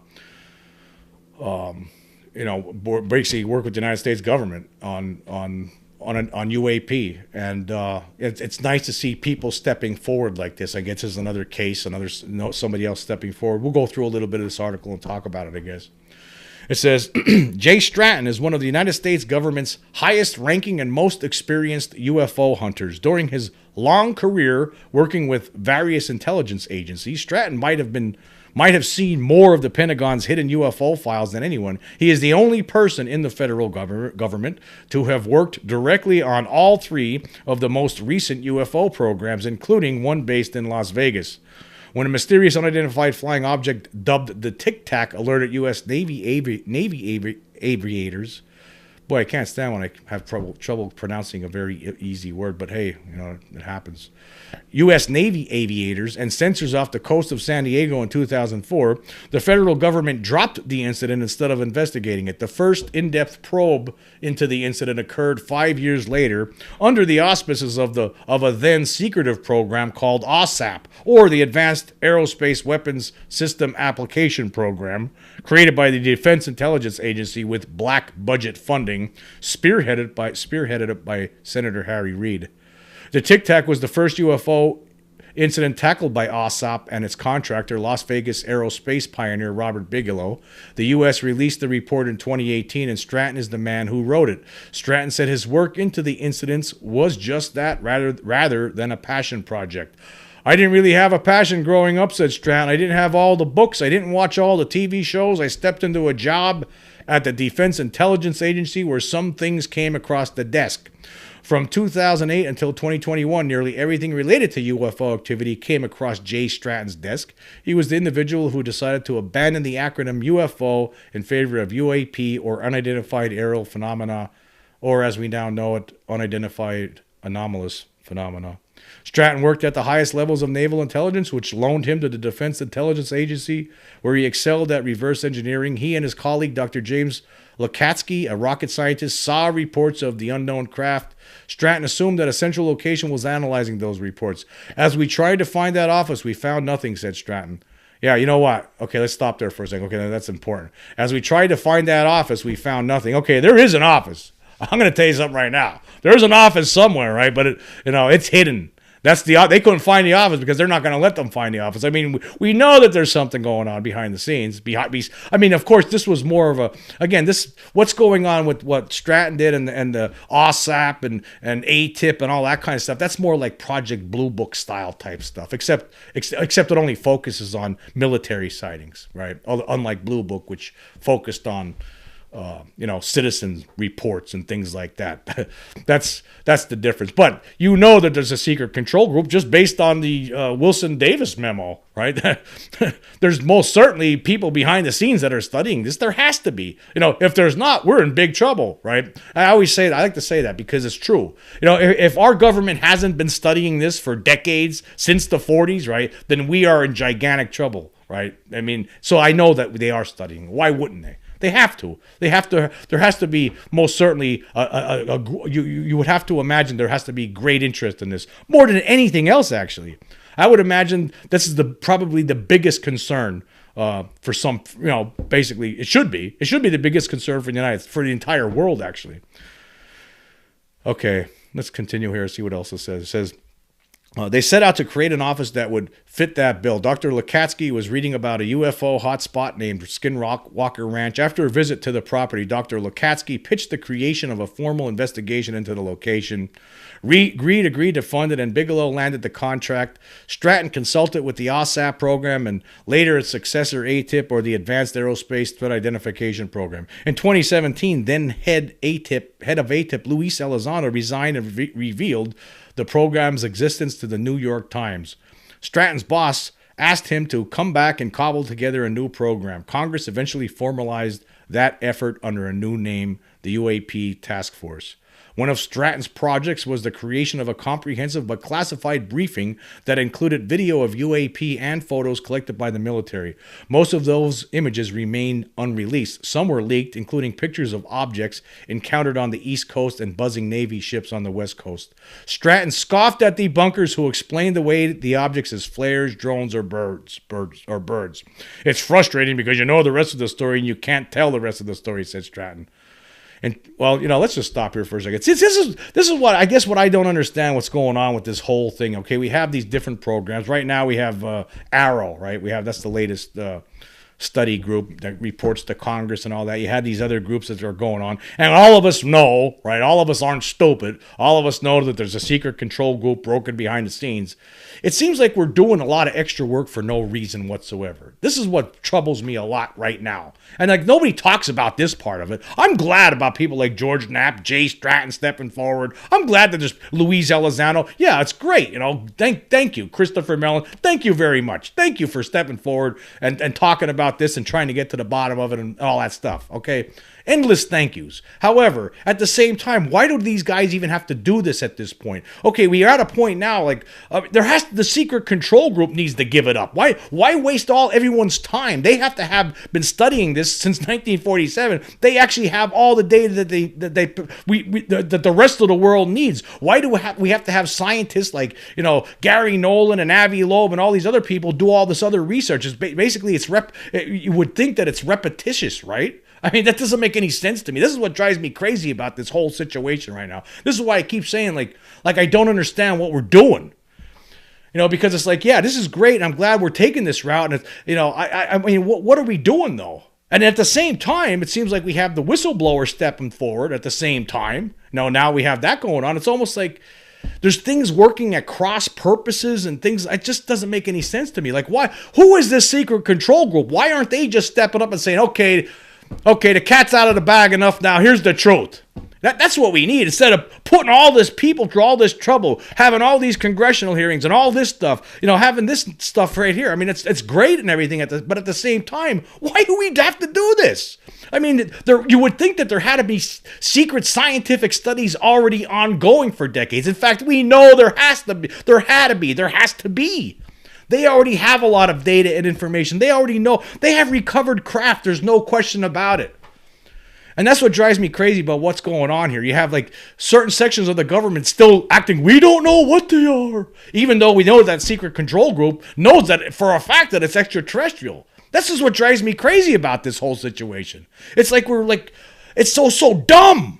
A: basically work with the United States government on UAP, and it's nice to see people stepping forward like this. I guess there's another case, somebody else stepping forward. We'll go through a little bit of this article and talk about it, I guess. It says, Jay Stratton is one of the United States government's highest ranking and most experienced UFO hunters. During his long career working with various intelligence agencies, Stratton might have seen more of the Pentagon's hidden UFO files than anyone. He is the only person in the federal government to have worked directly on all three of the most recent UFO programs, including one based in Las Vegas. When a mysterious unidentified flying object dubbed the Tic Tac alerted U.S. Navy aviators. Boy, I can't stand when I have trouble pronouncing a very easy word, but hey, it happens. U.S. Navy aviators and sensors off the coast of San Diego in 2004, the federal government dropped the incident instead of investigating it. The first in-depth probe into the incident occurred 5 years later under the auspices of a then secretive program called OSAP, or the Advanced Aerospace Weapons System Application Program, created by the Defense Intelligence Agency with black budget funding, spearheaded by Senator Harry Reid. The Tic Tac was the first UFO incident tackled by OSAP and its contractor, Las Vegas aerospace pioneer Robert Bigelow. The U.S. released the report in 2018, and Stratton is the man who wrote it. Stratton said his work into the incidents was just that, rather than a passion project. I didn't really have a passion growing up, said Stratton. I didn't have all the books. I didn't watch all the TV shows. I stepped into a job at the Defense Intelligence Agency where some things came across the desk. From 2008 until 2021, nearly everything related to UFO activity came across Jay Stratton's desk. He was the individual who decided to abandon the acronym UFO in favor of UAP, or unidentified aerial phenomena, or as we now know it, unidentified anomalous phenomena. Stratton worked at the highest levels of naval intelligence, which loaned him to the Defense Intelligence Agency, where he excelled at reverse engineering. He and his colleague, Dr. James Lakatsky, a rocket scientist, saw reports of the unknown craft. Stratton assumed that a central location was analyzing those reports. As we tried to find that office, we found nothing, said Stratton. Yeah, you know what? Okay, let's stop there for a second. Okay, that's important. As we tried to find that office, we found nothing. Okay, there is an office. I'm going to tell you something right now. There's an office somewhere, right? But it's hidden. They couldn't find the office because they're not going to let them find the office. I mean, we know that there's something going on behind the scenes. I mean, of course, this was more of what's going on with what Stratton did and the OSAP and ATIP and all that kind of stuff. That's more like Project Blue Book style type stuff, except it only focuses on military sightings, right? Unlike Blue Book, which focused on citizen reports and things like that. That's the difference. But that there's a secret control group just based on the Wilson Davis memo, right? There's most certainly people behind the scenes that are studying this. There has to be. If there's not, we're in big trouble, right? I like to say that because it's true. If our government hasn't been studying this for decades, since the 40s, right, then we are in gigantic trouble, right? I mean, so I know that they are studying. Why wouldn't they? They have to. There has to be most certainly you would have to imagine there has to be great interest in this more than anything else. Actually, I would imagine this is probably the biggest concern for some. Basically, it should be the biggest concern for the entire world. Actually, Okay, let's continue here. See what else it says. It says, they set out to create an office that would fit that bill. Dr. Lukatsky was reading about a UFO hotspot named Skinwalker Ranch. After a visit to the property, Dr. Lukatsky pitched the creation of a formal investigation into the location. Reed agreed to fund it, and Bigelow landed the contract. Stratton consulted with the OSAP program and later its successor ATIP, or the Advanced Aerospace Threat Identification Program. In 2017, then head of ATIP, Luis Elizondo, resigned and revealed the program's existence to the New York Times. Stratton's boss asked him to come back and cobble together a new program. Congress eventually formalized that effort under a new name, the UAP Task Force. One of Stratton's projects was the creation of a comprehensive but classified briefing that included video of UAP and photos collected by the military. Most of those images remain unreleased. Some were leaked, including pictures of objects encountered on the East Coast and buzzing Navy ships on the West Coast. Stratton scoffed at debunkers who explained away the objects as flares, drones, or birds. It's frustrating because you know the rest of the story and you can't tell the rest of the story, said Stratton. And, well, let's just stop here for a second. See, this is what I don't understand what's going on with this whole thing. Okay, we have these different programs. Right now we have Arrow, right? That's the latest study group that reports to Congress and all that. You had these other groups that are going on. And all of us know, right? All of us aren't stupid. All of us know that there's a secret control group broken behind the scenes. It seems like we're doing a lot of extra work for no reason whatsoever. This is what troubles me a lot right now. And like nobody talks about this part of it. I'm glad about people like George Knapp, Jay Stratton stepping forward. I'm glad that there's Luis Elizondo. Yeah, it's great. Thank you, Christopher Mellon. Thank you very much. Thank you for stepping forward and talking about this and trying to get to the bottom of it and all that stuff. Okay. Endless thank yous. However, at the same time, why do these guys even have to do this at this point? Okay, we are at a point now, like the secret control group needs to give it up. Why waste everyone's time? They have to have been studying this since 1947. They actually have all the data that that the rest of the world needs. Why do we have to have scientists like Gary Nolan and Avi Loeb and all these other people do all this other research? Basically, you would think that it's repetitious, right? I mean, that doesn't make any sense to me. This is what drives me crazy about this whole situation right now. This is why I keep saying, like I don't understand what we're doing. Because it's like, yeah, this is great. And I'm glad we're taking this route. And, I mean, what are we doing, though? And at the same time, it seems like we have the whistleblower stepping forward at the same time. Now we have that going on. It's almost like there's things working at cross purposes and things. It just doesn't make any sense to me. Like, why? Who is this secret control group? Why aren't they just stepping up and saying, okay, the cat's out of the bag enough now. Here's the truth. That's what we need. Instead of putting all this people through all this trouble, having all these congressional hearings and all this stuff, having this stuff right here. I mean, it's great and everything, but at the same time, why do we have to do this? I mean, you would think that there had to be secret scientific studies already ongoing for decades. In fact, we know there has to be. They already have a lot of data and information. They already know. They have recovered craft. There's no question about it. And that's what drives me crazy about what's going on here. You have like certain sections of the government still acting, we don't know what they are. Even though we know that secret control group knows that for a fact that it's extraterrestrial. This is what drives me crazy about this whole situation. It's like it's so dumb.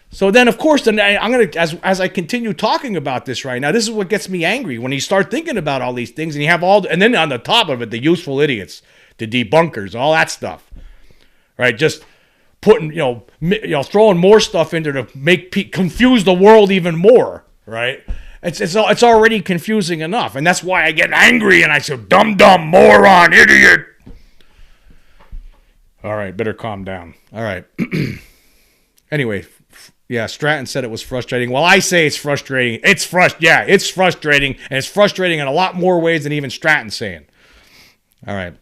A: So then, of course, I'm going to, as I continue talking about this right now, this is what gets me angry when you start thinking about all these things and you have and then on the top of it, the useful idiots, the debunkers, all that stuff, right? Just putting, throwing more stuff into to confuse the world even more, right? It's already confusing enough, and that's why I get angry and I say, dumb, moron, idiot. All right, better calm down. All right. Anyway. Yeah, Stratton said it was frustrating. Well, I say it's frustrating. It's frustrating, and it's frustrating in a lot more ways than even Stratton's saying. All right.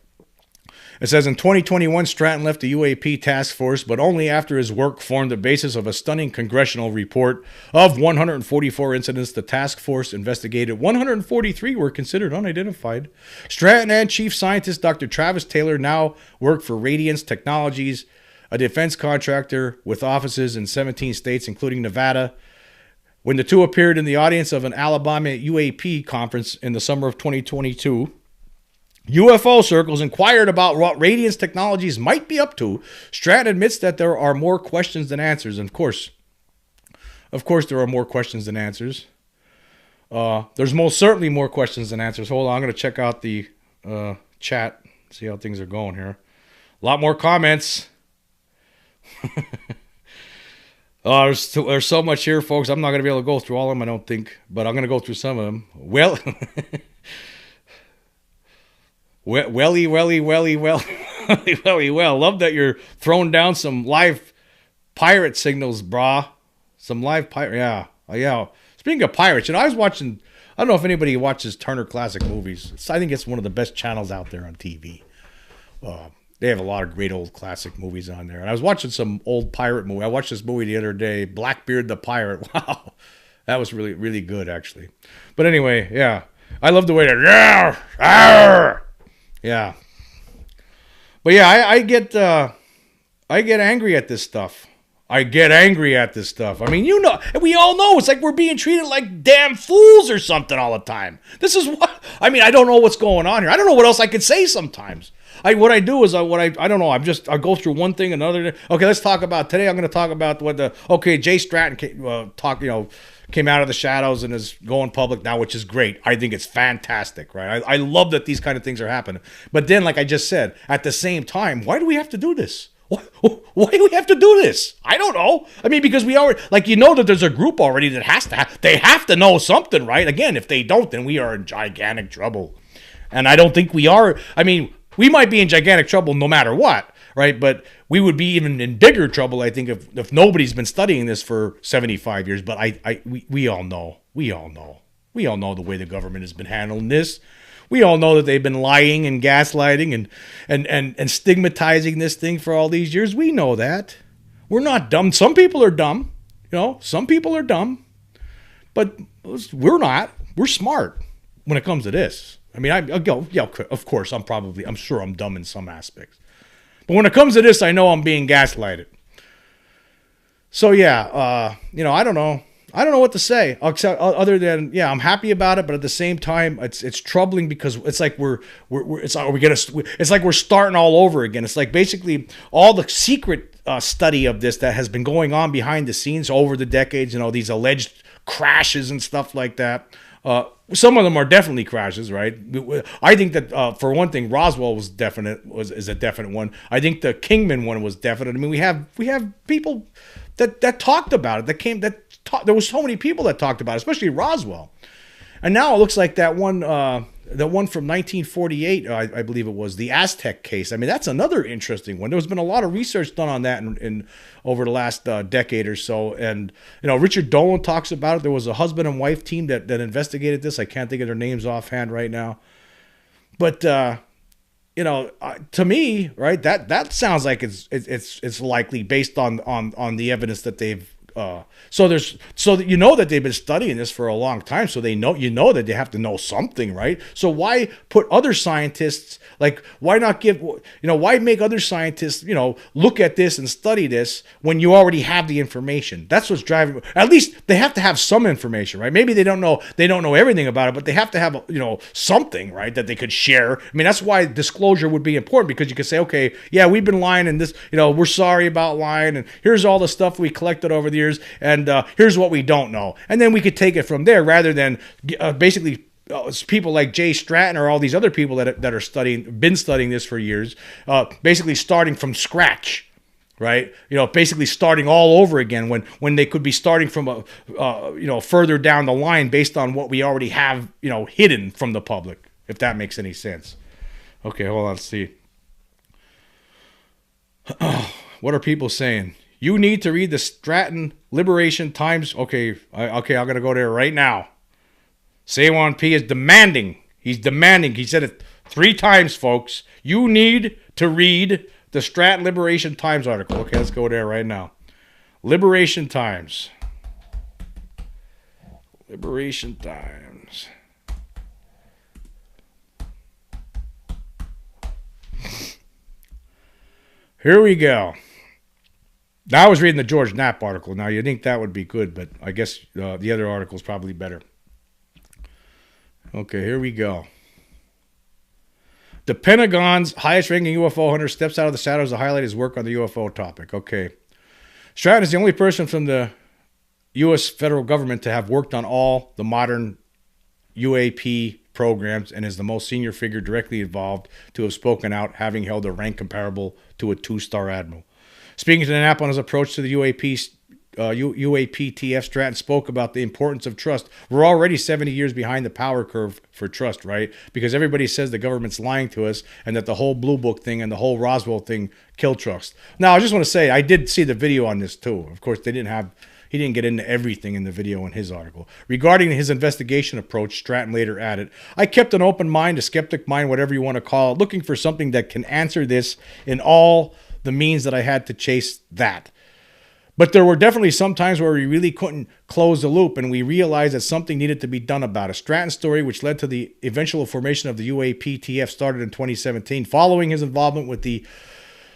A: It says in 2021, Stratton left the UAP task force, but only after his work formed the basis of a stunning congressional report. Of 144 incidents the task force investigated, 143 were considered unidentified. Stratton and Chief Scientist Dr. Travis Taylor now work for Radiance Technologies, a defense contractor with offices in 17 states, including Nevada. When the two appeared in the audience of an Alabama UAP conference in the summer of 2022, UFO circles inquired about what Radiance Technologies might be up to. Stratton admits that there are more questions than answers. And of Of course, there are more questions than answers. There's most certainly more questions than answers. Hold on, I'm going to check out the chat, see how things are going here. A lot more comments. There's so much here, folks. I'm not going to be able to go through all of them, I don't think. But I'm going to go through some of them. Well, welly, well. Love that you're throwing down some live pirate signals, brah. Some live pirate, yeah. Speaking of pirates, I was watching, I don't know if anybody watches Turner Classic Movies. I think it's one of the best channels out there on TV. They have a lot of great old classic movies on there. And I was watching some old pirate movie. I watched this movie the other day, Blackbeard the Pirate. Wow. That was really, really good, actually. But anyway, yeah. I love the way that, yeah. But yeah, I get angry at this stuff. I mean, we all know it's like we're being treated like damn fools or something all the time. This is what, I mean, I don't know what's going on here. I don't know what else I could say sometimes. I don't know. I go through one thing, another. Okay, let's talk about today. I'm going to talk about Jay Stratton came out of the shadows and is going public now, which is great. I think it's fantastic, right? I love that these kind of things are happening. But then, like I just said, at the same time, why do we have to do this? Why do we have to do this? I don't know. I mean, because we already, that there's a group already that they have to know something, right? Again, if they don't, then we are in gigantic trouble. And I don't think we are. I mean, we might be in gigantic trouble no matter what, right? But we would be even in bigger trouble, I think, if nobody's been studying this for 75 years. But we all know the way the government has been handling this. We all know that they've been lying and gaslighting and stigmatizing this thing for all these years. We know that. We're not dumb. Some people are dumb. Some people are dumb. But we're not. We're smart when it comes to this. I mean, of course, I'm sure I'm dumb in some aspects. But when it comes to this, I know I'm being gaslighted. So yeah, I don't know. I don't know what to say other than, yeah, I'm happy about it, but at the same time, it's troubling because it's like it's like we're starting all over again. It's like basically all the secret study of this that has been going on behind the scenes over the decades. These alleged crashes and stuff like that. Some of them are definitely crashes, right? I think that for one thing, Roswell is a definite one. I think the Kingman one was definite. I mean, we have people that talked about it. There was so many people that talked about it, especially Roswell. And now it looks like that one from 1948, I believe it was, the Aztec case. I mean, that's another interesting one. There's been a lot of research done on that in over the last decade or so. And, Richard Dolan talks about it. There was a husband and wife team that investigated this. I can't think of their names offhand right now. But, to me, right, that sounds like it's likely based on the evidence that they've so that they've been studying this for a long time, so they know that they have to know something, right? So why put other scientists, why not why make other scientists look at this and study this when you already have the information? That's what's driving. At least they have to have some information, right? Maybe they don't know everything about it, but they have to have something, right, that they could share. I mean, that's why disclosure would be important, because you could say, okay, yeah, we've been lying, and this, we're sorry about lying, and here's all the stuff we collected over the years, and here's what we don't know, and then we could take it from there, rather than basically people like Jay Stratton or all these other people that are been studying this for years, basically starting from scratch, right? Basically starting all over again when they could be starting from further down the line based on what we already have hidden from the public, if that makes any sense. Okay, hold on, let's see. What are people saying? You need to read the Stratton Liberation Times. Okay, I'm going to go there right now. Say1P is demanding. He's demanding. He said it 3 times, folks. You need to read the Stratton Liberation Times article. Okay, let's go there right now. Liberation Times. Liberation Times. Here we go. Now I was reading the George Knapp article. Now, you think that would be good, but I guess the other article is probably better. Okay, here we go. The Pentagon's highest-ranking UFO hunter steps out of the shadows to highlight his work on the UFO topic. Okay. Stratton is the only person from the U.S. federal government to have worked on all the modern UAP programs and is the most senior figure directly involved to have spoken out, having held a rank comparable to a 2-star admiral. Speaking to the NAP on his approach to the UAPTF, Stratton spoke about the importance of trust. We're already 70 years behind the power curve for trust, right? Because everybody says the government's lying to us and that the whole Blue Book thing and the whole Roswell thing killed trust. Now, I just want to say, I did see the video on this too. Of course, he didn't get into everything in the video in his article. Regarding his investigation approach, Stratton later added, I kept an open mind, a skeptic mind, whatever you want to call it, looking for something that can answer this in all the means that I had to chase that. But there were definitely some times where we really couldn't close the loop, and we realized that something needed to be done about it. Stratton's story, which led to the eventual formation of the UAPTF, started in 2017. Following his involvement with the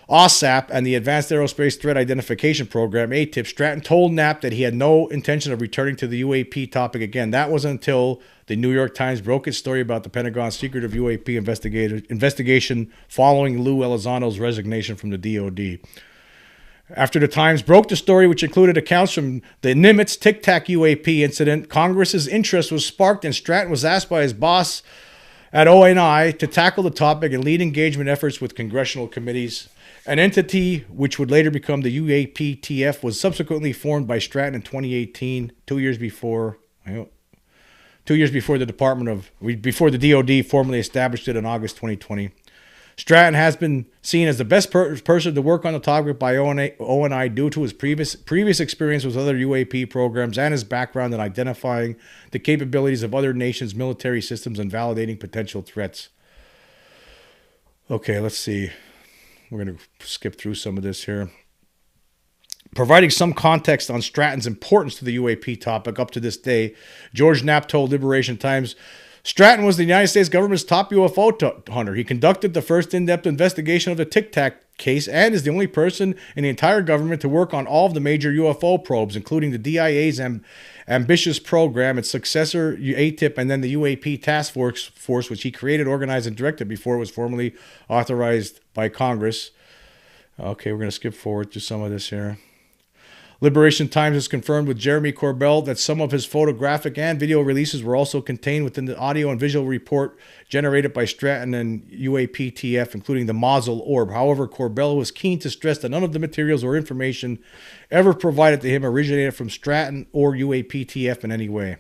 A: OSAP and the Advanced Aerospace Threat Identification Program, ATIP, Stratton told Knapp that he had no intention of returning to the UAP topic again. That was until the New York Times broke its story about the Pentagon's secretive UAP investigation following Lou Elizono's resignation from the DoD. After the Times broke the story, which included accounts from the Nimitz Tic Tac UAP incident, Congress's interest was sparked, and Stratton was asked by his boss at ONI to tackle the topic and lead engagement efforts with congressional committees. An entity which would later become the UAPTF was subsequently formed by Stratton in 2018, 2 years before the DoD formally established it in August 2020. Stratton has been seen as the best person to work on the topic by ONI due to his previous experience with other UAP programs and his background in identifying the capabilities of other nations' military systems and validating potential threats. Okay, let's see. We're going to skip through some of this here. Providing some context on Stratton's importance to the UAP topic up to this day, George Knapp told Liberation Times, Stratton was the United States government's top UFO hunter. He conducted the first in-depth investigation of the Tic Tac case and is the only person in the entire government to work on all of the major UFO probes, including the DIA's ambitious program, its successor, ATIP, and then the UAP task force, which he created, organized, and directed before it was formally authorized by Congress. Okay, we're going to skip forward to some of this here. Liberation Times has confirmed with Jeremy Corbell that some of his photographic and video releases were also contained within the audio and visual report generated by Stratton and UAPTF, including the Mosul Orb. However, Corbell was keen to stress that none of the materials or information ever provided to him originated from Stratton or UAPTF in any way.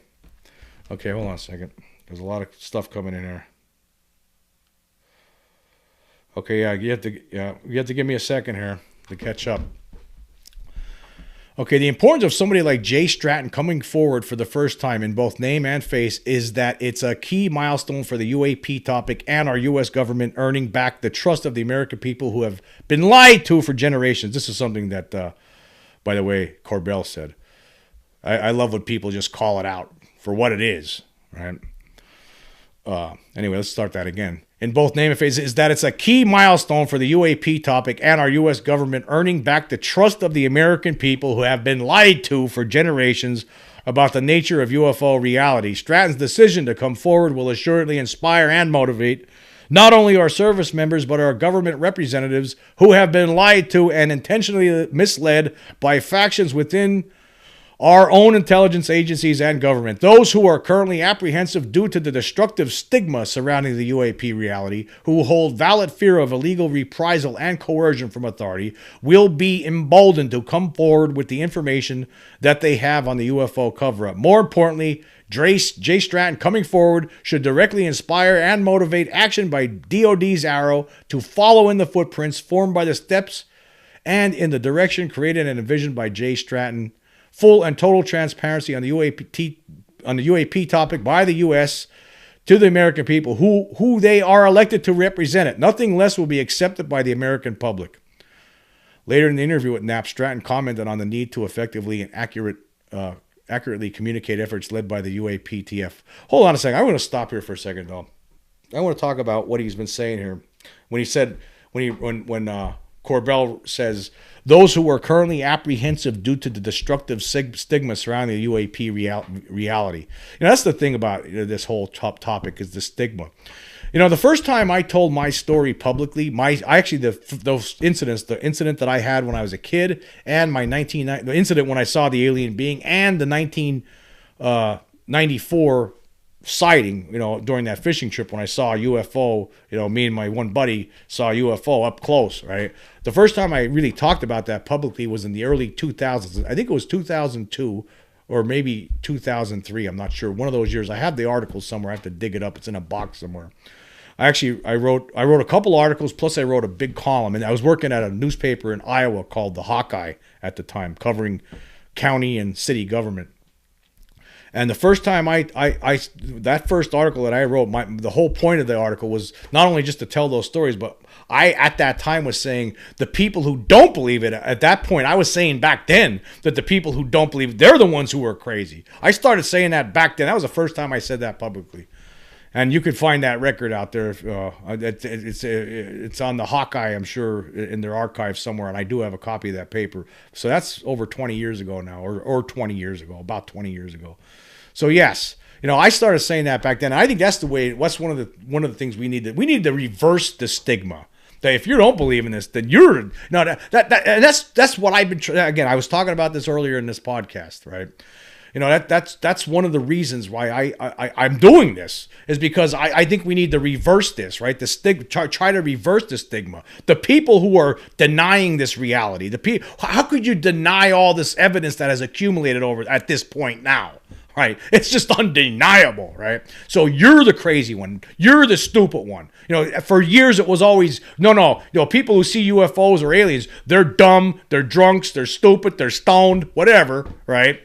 A: Okay, hold on a second. There's a lot of stuff coming in here. Okay, you have to give me a second here to catch up. Okay, the importance of somebody like Jay Stratton coming forward for the first time in both name and face is that it's a key milestone for the UAP topic and our U.S. government earning back the trust of the American people who have been lied to for generations. This is something that, by the way, Corbell said. I love when people just call it out for what it is, right? Anyway, let's start that again. In both name and face is that it's a key milestone for the UAP topic and our U.S. government earning back the trust of the American people who have been lied to for generations about the nature of UFO reality. Stratton's decision to come forward will assuredly inspire and motivate not only our service members but our government representatives who have been lied to and intentionally misled by factions within our own intelligence agencies and government. Those who are currently apprehensive due to the destructive stigma surrounding the UAP reality, who hold valid fear of illegal reprisal and coercion from authority, will be emboldened to come forward with the information that they have on the UFO cover-up. More importantly, Jay Stratton coming forward should directly inspire and motivate action by DoD's Arrow to follow in the footprints formed by the steps and in the direction created and envisioned by Jay Stratton. Full and total transparency on the UAP topic by the U.S. to the American people who they are elected to represent it. Nothing less will be accepted by the American public. Later in the interview with Knapp, Stratton commented on the need to effectively and accurately communicate efforts led by the UAPTF. Hold on a second. I want to stop here for a second, though. I want to talk about what he's been saying here. When Corbell says, those who are currently apprehensive due to the destructive stigma surrounding the UAP reality. You know, that's the thing about this whole topic is the stigma. You know, the first time I told my story publicly, those incidents, the incident that I had when I was a kid, and the incident when I saw the alien being, and the 1994 sighting, you know, during that fishing trip when I saw a UFO, you know, me and my one buddy saw a UFO up close, right? The first time I really talked about that publicly was in the early 2000s. I think it was 2002 or maybe 2003. I'm not sure. One of those years. I have the article somewhere. I have to dig it up. It's in a box somewhere. I wrote a couple articles, plus I wrote a big column, and I was working at a newspaper in Iowa called the Hawkeye at the time, covering county and city government. And the first time that first article that I wrote, the whole point of the article was not only just to tell those stories, but I at that time was saying the people who don't believe it. At that point, I was saying back then that the people who don't believe it, they're the ones who are crazy. I started saying that back then. That was the first time I said that publicly. And you could find that record out there. It's on the Hawkeye, I'm sure, in their archive somewhere. And I do have a copy of that paper. So that's over 20 years ago now, or 20 years ago, about 20 years ago. So yes, you know, I started saying that back then. I think that's the way. What's one of the things we need to reverse the stigma. That if you don't believe in this, then you're no and that's what I've been. Again, I was talking about this earlier in this podcast, right? You know, that's one of the reasons why I'm doing this, is because I think we need to reverse this, right? Try to reverse the stigma. The people who are denying this reality, how could you deny all this evidence that has accumulated over at this point now? Right? It's just undeniable, right? So you're the crazy one. You're the stupid one. You know, for years it was always, no. You know, people who see UFOs or aliens, they're dumb, they're drunks, they're stupid, they're stoned, whatever, right?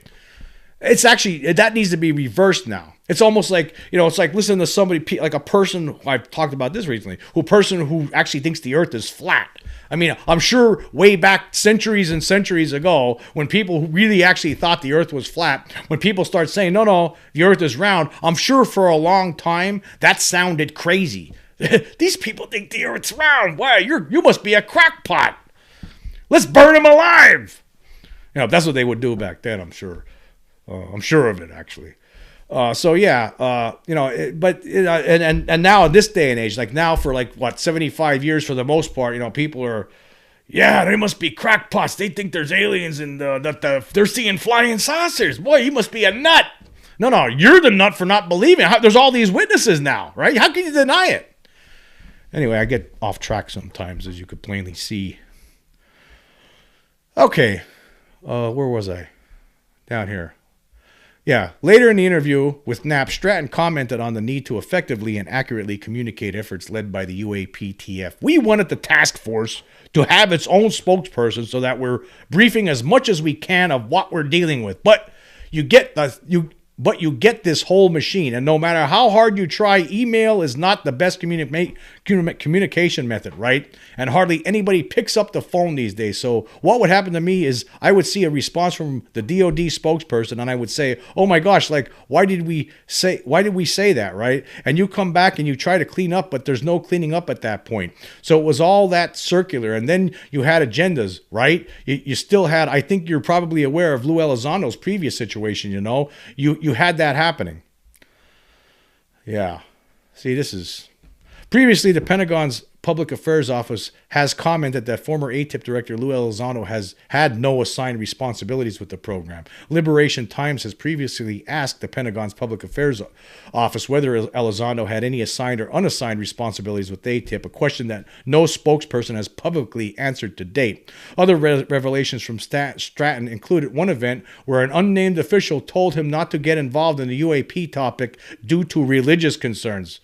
A: It's actually, that needs to be reversed now. It's almost like, you know, it's like listening to somebody, like a person, I've talked about this recently, a person who actually thinks the earth is flat. I mean, I'm sure way back centuries and centuries ago, when people who really actually thought the earth was flat, when people start saying, no, the earth is round, I'm sure for a long time that sounded crazy. These people think the earth's round. Why? You must be a crackpot. Let's burn them alive. You know, that's what they would do back then, I'm sure. I'm sure of it, actually. So yeah, you know, and now in this day and age, like now for like what 75 years for the most part, you know, people are, yeah, they must be crackpots. They think there's aliens and they're seeing flying saucers. Boy, you must be a nut. No, you're the nut for not believing. There's all these witnesses now, right? How can you deny it? Anyway, I get off track sometimes, as you could plainly see. Okay, where was I? Down here. Yeah, later in the interview with Knapp, Stratton commented on the need to effectively and accurately communicate efforts led by the UAPTF. We wanted the task force to have its own spokesperson so that we're briefing as much as we can of what we're dealing with. But you get this whole machine, and no matter how hard you try, email is not the best communication method, right? And hardly anybody picks up the phone these days. So what would happen to me is I would see a response from the DOD spokesperson, and I would say, oh my gosh, like, why did we say that, right? And you come back and you try to clean up, but there's no cleaning up at that point. So it was all that circular. And then you had agendas, right? You still had, I think you're probably aware of Lou Elizondo's previous situation, you know? You had that happening. Yeah. See, this is... Previously, the Pentagon's Public Affairs Office has commented that former ATIP Director Lou Elizondo has had no assigned responsibilities with the program. Liberation Times has previously asked the Pentagon's Public Affairs Office whether Elizondo had any assigned or unassigned responsibilities with ATIP, a question that no spokesperson has publicly answered to date. Other revelations from Stratton included one event where an unnamed official told him not to get involved in the UAP topic due to religious concerns.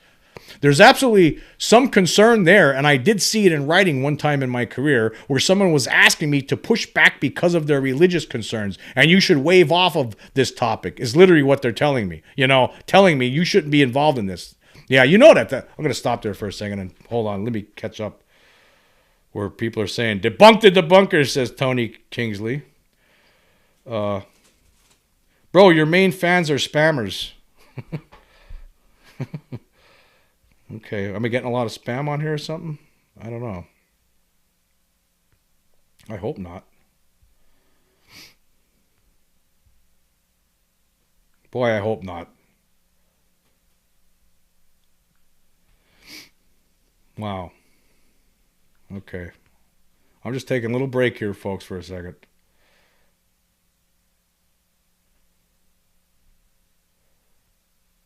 A: There's absolutely some concern there, and I did see it in writing one time in my career where someone was asking me to push back because of their religious concerns, and you should waive off of this topic, is literally what they're telling me. You know, telling me you shouldn't be involved in this. Yeah, you know that. I'm going to stop there for a second and hold on. Let me catch up where people are saying, debunked the debunker, says Tony Kingsley. Bro, your main fans are spammers. Okay, am I getting a lot of spam on here or something? I don't know. I hope not. Boy, I hope not. Wow. Okay. I'm just taking a little break here, folks, for a second.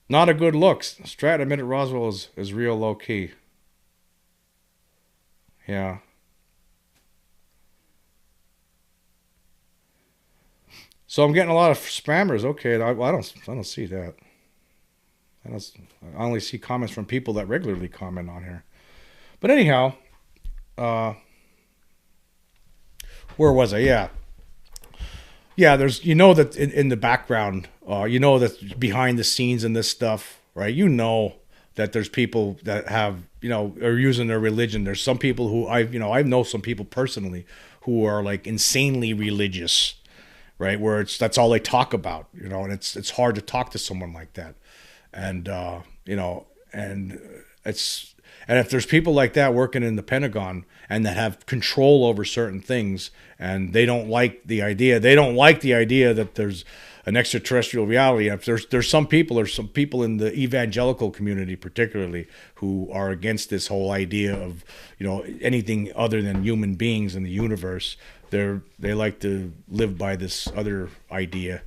A: Not a good look. Stratton admitted Roswell is real low key. Yeah. So I'm getting a lot of spammers. Okay, I don't see that. I only see comments from people that regularly comment on here. But anyhow, uh, where was I? Yeah, yeah. There's that in the background, that behind the scenes in this stuff, right? That there's people that have are using their religion. There's some people who I know some people personally who are like insanely religious, right? Where that's all they talk about, and it's hard to talk to someone like that, and and it's and if there's people like that working in the Pentagon and that have control over certain things, and they don't like the idea that there's an extraterrestrial reality. If there's some people in the evangelical community particularly who are against this whole idea of anything other than human beings in the universe. They like to live by this other idea.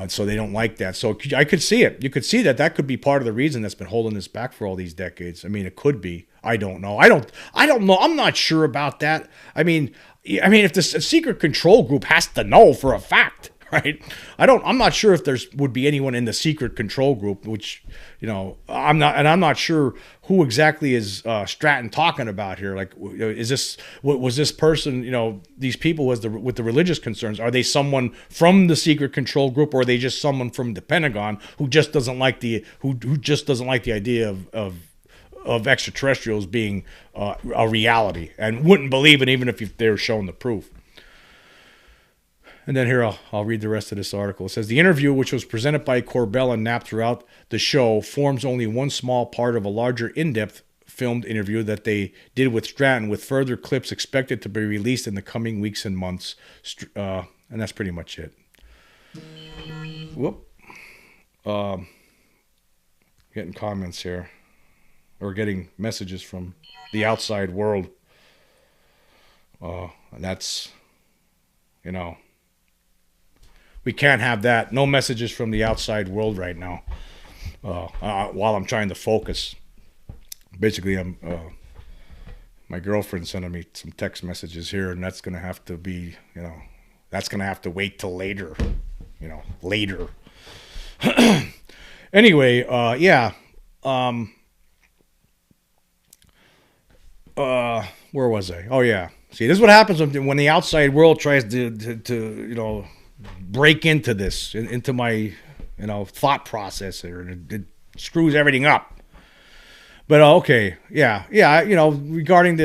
A: So they don't like that. So I could see it. You could see that could be part of the reason that's been holding this back for all these decades. I mean, it could be. I don't know. I don't know. I'm not sure about that. I mean, if the secret control group has to know for a fact, right? I'm not sure if would be anyone in the secret control group, which, I'm not sure who exactly is Stratton talking about here. Like, was this person, these people with the religious concerns, are they someone from the secret control group, or are they just someone from the Pentagon who just doesn't like the idea of extraterrestrials being a reality and wouldn't believe it even if they were shown the proof? And then here, I'll read the rest of this article. It says, the interview, which was presented by Corbell and Knapp throughout the show, forms only one small part of a larger in-depth filmed interview that they did with Stratton, with further clips expected to be released in the coming weeks and months. And that's pretty much it. Whoop. Getting comments here. Or getting messages from the outside world. And that's, we can't have that. No messages from the outside world right now. While I'm trying to focus. Basically, my girlfriend sending me some text messages here, and that's gonna have to be, that's gonna have to wait till later. Later. Anyway, yeah. Where was I? Oh yeah. See, this is what happens when the outside world tries to break into this, into my, thought process here, and it screws everything up. But okay, yeah, regarding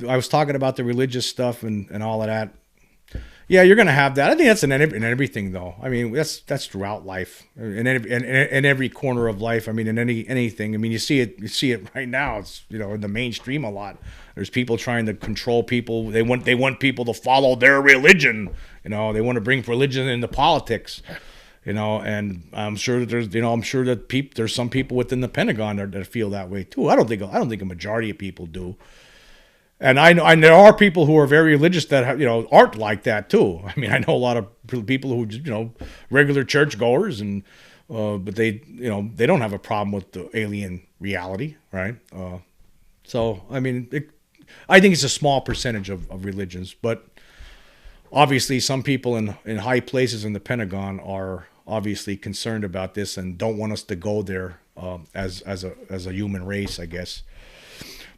A: I was talking about the religious stuff and all of that. Yeah, you're gonna have that. I think that's in everything, though. I mean, that's throughout life, in every corner of life. I mean, in anything. I mean, you see it right now. It's in the mainstream a lot. There's people trying to control people. They want people to follow their religion. They want to bring religion into politics. And I'm sure that there's some people within the Pentagon that feel that way too. I don't think a majority of people do. And there are people who are very religious that aren't like that too. I mean, I know a lot of people who regular churchgoers, and but they don't have a problem with the alien reality, right? So I mean, I think it's a small percentage of religions, but obviously some people in high places in the Pentagon are obviously concerned about this and don't want us to go there as a human race, I guess.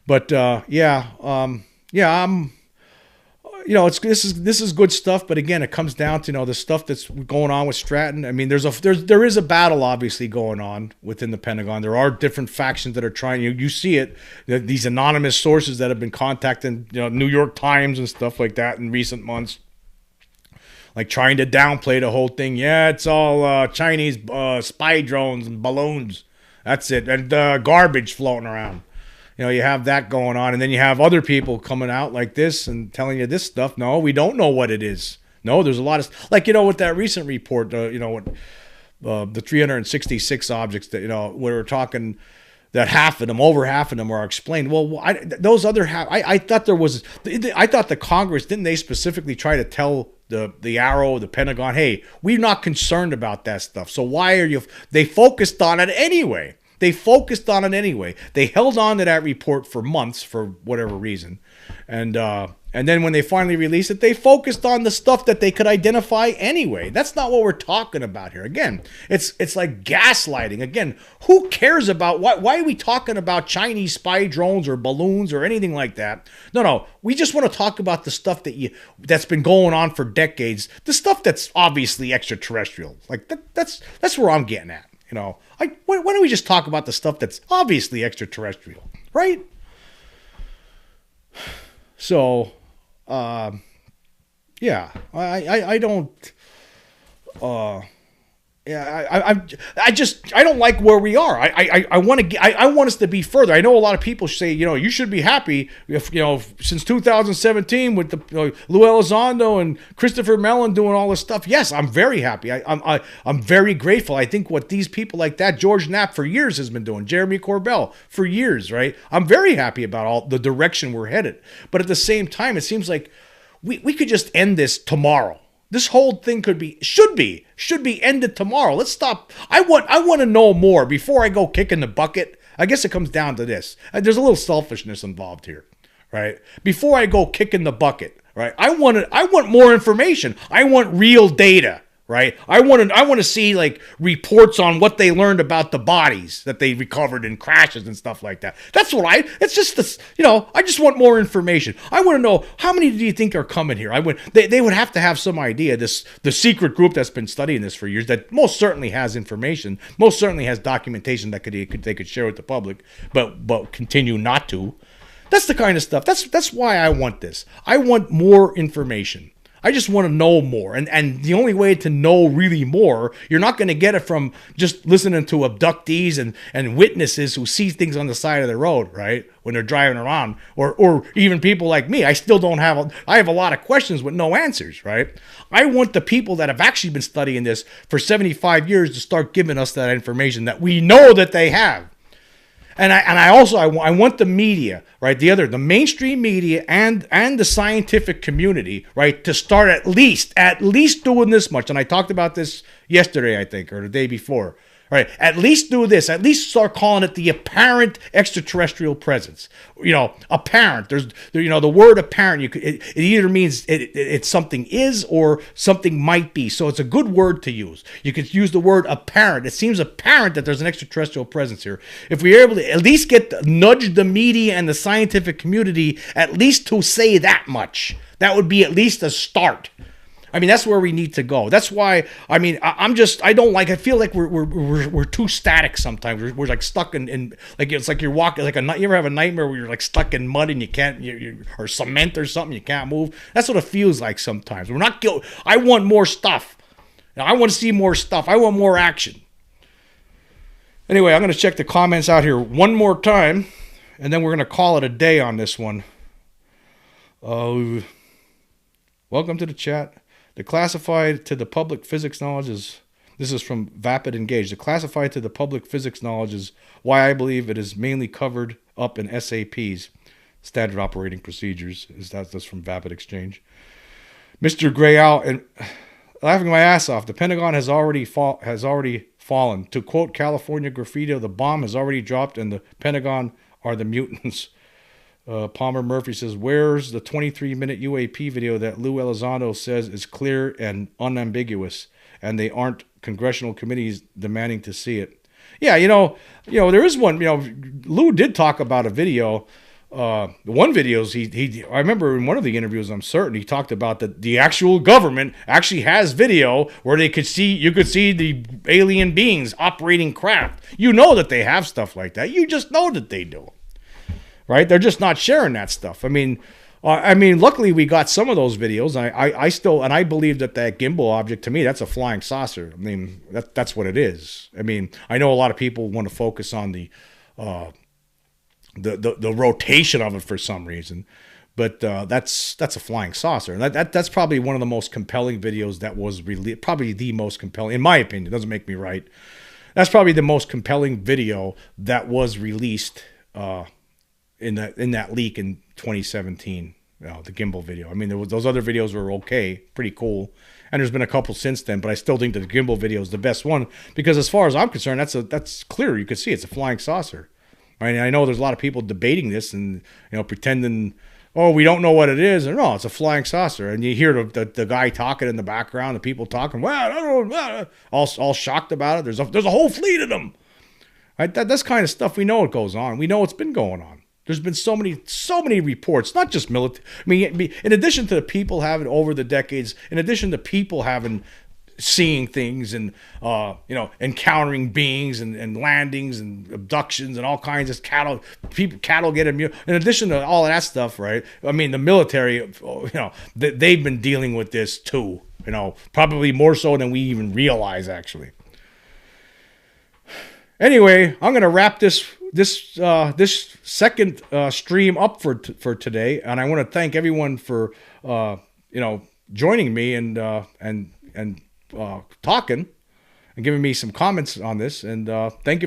A: But I'm this is good stuff. But again, it comes down to the stuff that's going on with Stratton. I mean, there is a battle obviously going on within the Pentagon. There are different factions that are trying. You see it. These anonymous sources that have been contacting New York Times and stuff like that in recent months, like trying to downplay the whole thing. Yeah, it's all Chinese spy drones and balloons. That's it, and garbage floating around. You have that going on, and then you have other people coming out like this and telling you this stuff. No, we don't know what it is. No, there's a lot of with that recent report. The 366 objects that we were talking. that over half of them are explained. Well, those other half, I thought there was, I thought the Congress, didn't they specifically try to tell the Arrow, the Pentagon, hey, we're not concerned about that stuff. So why are you, they focused on it anyway. They focused on it anyway. They held on to that report for months for whatever reason. And then when they finally released it, they focused on the stuff that they could identify anyway. That's not what we're talking about here. Again, it's like gaslighting. Again, who cares about why are we talking about Chinese spy drones or balloons or anything like that? No. We just want to talk about the stuff that's been going on for decades. The stuff that's obviously extraterrestrial. Like that's where I'm getting at. You know, why don't we just talk about the stuff that's obviously extraterrestrial, right? So, yeah, I don't, I don't like where we are. I want us to be further. I know a lot of people say, you know, you should be happy if, you know, since 2017 with the Lou Elizondo and Christopher Mellon doing all this stuff. Yes, I'm very happy. I'm very grateful. I think what these people like that, George Knapp for years has been doing, Jeremy Corbell for years, right? I'm very happy about all the direction we're headed. But at the same time, it seems like we could just end this tomorrow. This whole thing should be ended tomorrow. Let's stop. I want to know more before I go kick in the bucket. I guess it comes down to this. There's a little selfishness involved here, right? Before I go kick in the bucket, right? I want more information. I want real data, right? I want to see like reports on what they learned about the bodies that they recovered in crashes and stuff like that. That's what it's just this, you know, I just want more information. I want to know how many do you think are coming here? They would have to have some idea, the secret group that's been studying this for years that most certainly has information, most certainly has documentation that they could share with the public, but continue not to. That's the kind of stuff. That's why I want this. I want more information. I just want to know more. And the only way to know really more, you're not going to get it from just listening to abductees and witnesses who see things on the side of the road, right? When they're driving around, or even people like me. I have a lot of questions with no answers, right? I want the people that have actually been studying this for 75 years to start giving us that information that we know that they have. And I want the media, right? The mainstream media and the scientific community, right, to start at least doing this much. And I talked about this yesterday, I think, or the day before. Right, at least do this. At least start calling it the apparent extraterrestrial presence. You know, apparent. The word apparent. It either means it's something is or something might be. So it's a good word to use. You could use the word apparent. It seems apparent that there's an extraterrestrial presence here. If we're able to at least nudge the media and the scientific community at least to say that much, that would be at least a start. I mean, that's where we need to go. That's why, I mean, I feel like we're too static sometimes. We're like stuck in like, it's like you're walking, like you ever have a nightmare where you're like stuck in mud and you can't, or cement or something, you can't move. That's what it feels like sometimes. I want more stuff. I want to see more stuff. I want more action. Anyway, I'm going to check the comments out here one more time, and then we're going to call it a day on this one. Welcome to the chat. The classified to the public physics knowledge is, this is from Vapid Engage. The classified to the public physics knowledge is why I believe it is mainly covered up in SAPs, standard operating procedures. That's from Vapid Exchange. Mr. Gray out and laughing my ass off. The Pentagon has already fallen. To quote California Graffiti, the bomb has already dropped, and the Pentagon are the mutants. Palmer Murphy says, where's the 23-minute UAP video that Lou Elizondo says is clear and unambiguous, and they aren't congressional committees demanding to see it? Yeah, there is one. Lou did talk about a video. One video is I remember in one of the interviews, I'm certain he talked about that the actual government actually has video where you could see the alien beings operating craft. You know that they have stuff like that. You just know that they do. Right? They're just not sharing that stuff. I mean, luckily we got some of those videos. I believe that gimbal object, to me, that's a flying saucer. I mean, that's what it is. I mean, I know a lot of people want to focus on the rotation of it for some reason, but that's a flying saucer. And that's probably one of the most compelling videos that was released. Probably the most compelling, in my opinion. It doesn't make me right. That's probably the most compelling video that was released in that leak in 2017. The gimbal video. I mean, those other videos were okay, pretty cool, and there's been a couple since then. But I still think the gimbal video is the best one because, as far as I'm concerned, that's clear. You can see it's a flying saucer. Right? And I know there's a lot of people debating this and pretending, oh, we don't know what it is, or no, it's a flying saucer. And you hear the guy talking in the background, the people talking, well, I don't know, all shocked about it. There's a whole fleet of them. Right? That's kind of stuff we know it goes on. We know it's been going on. There's been so many reports, not just military. I mean, in addition to the people having over the decades, in addition to people having seeing things and encountering beings and landings and abductions and all kinds of cattle get immune. In addition to all of that stuff, right? I mean, the military, they've been dealing with this too. Probably more so than we even realize, actually. Anyway, I'm gonna wrap this second stream up for today, and I want to thank everyone for joining me and talking and giving me some comments on this, and thank you very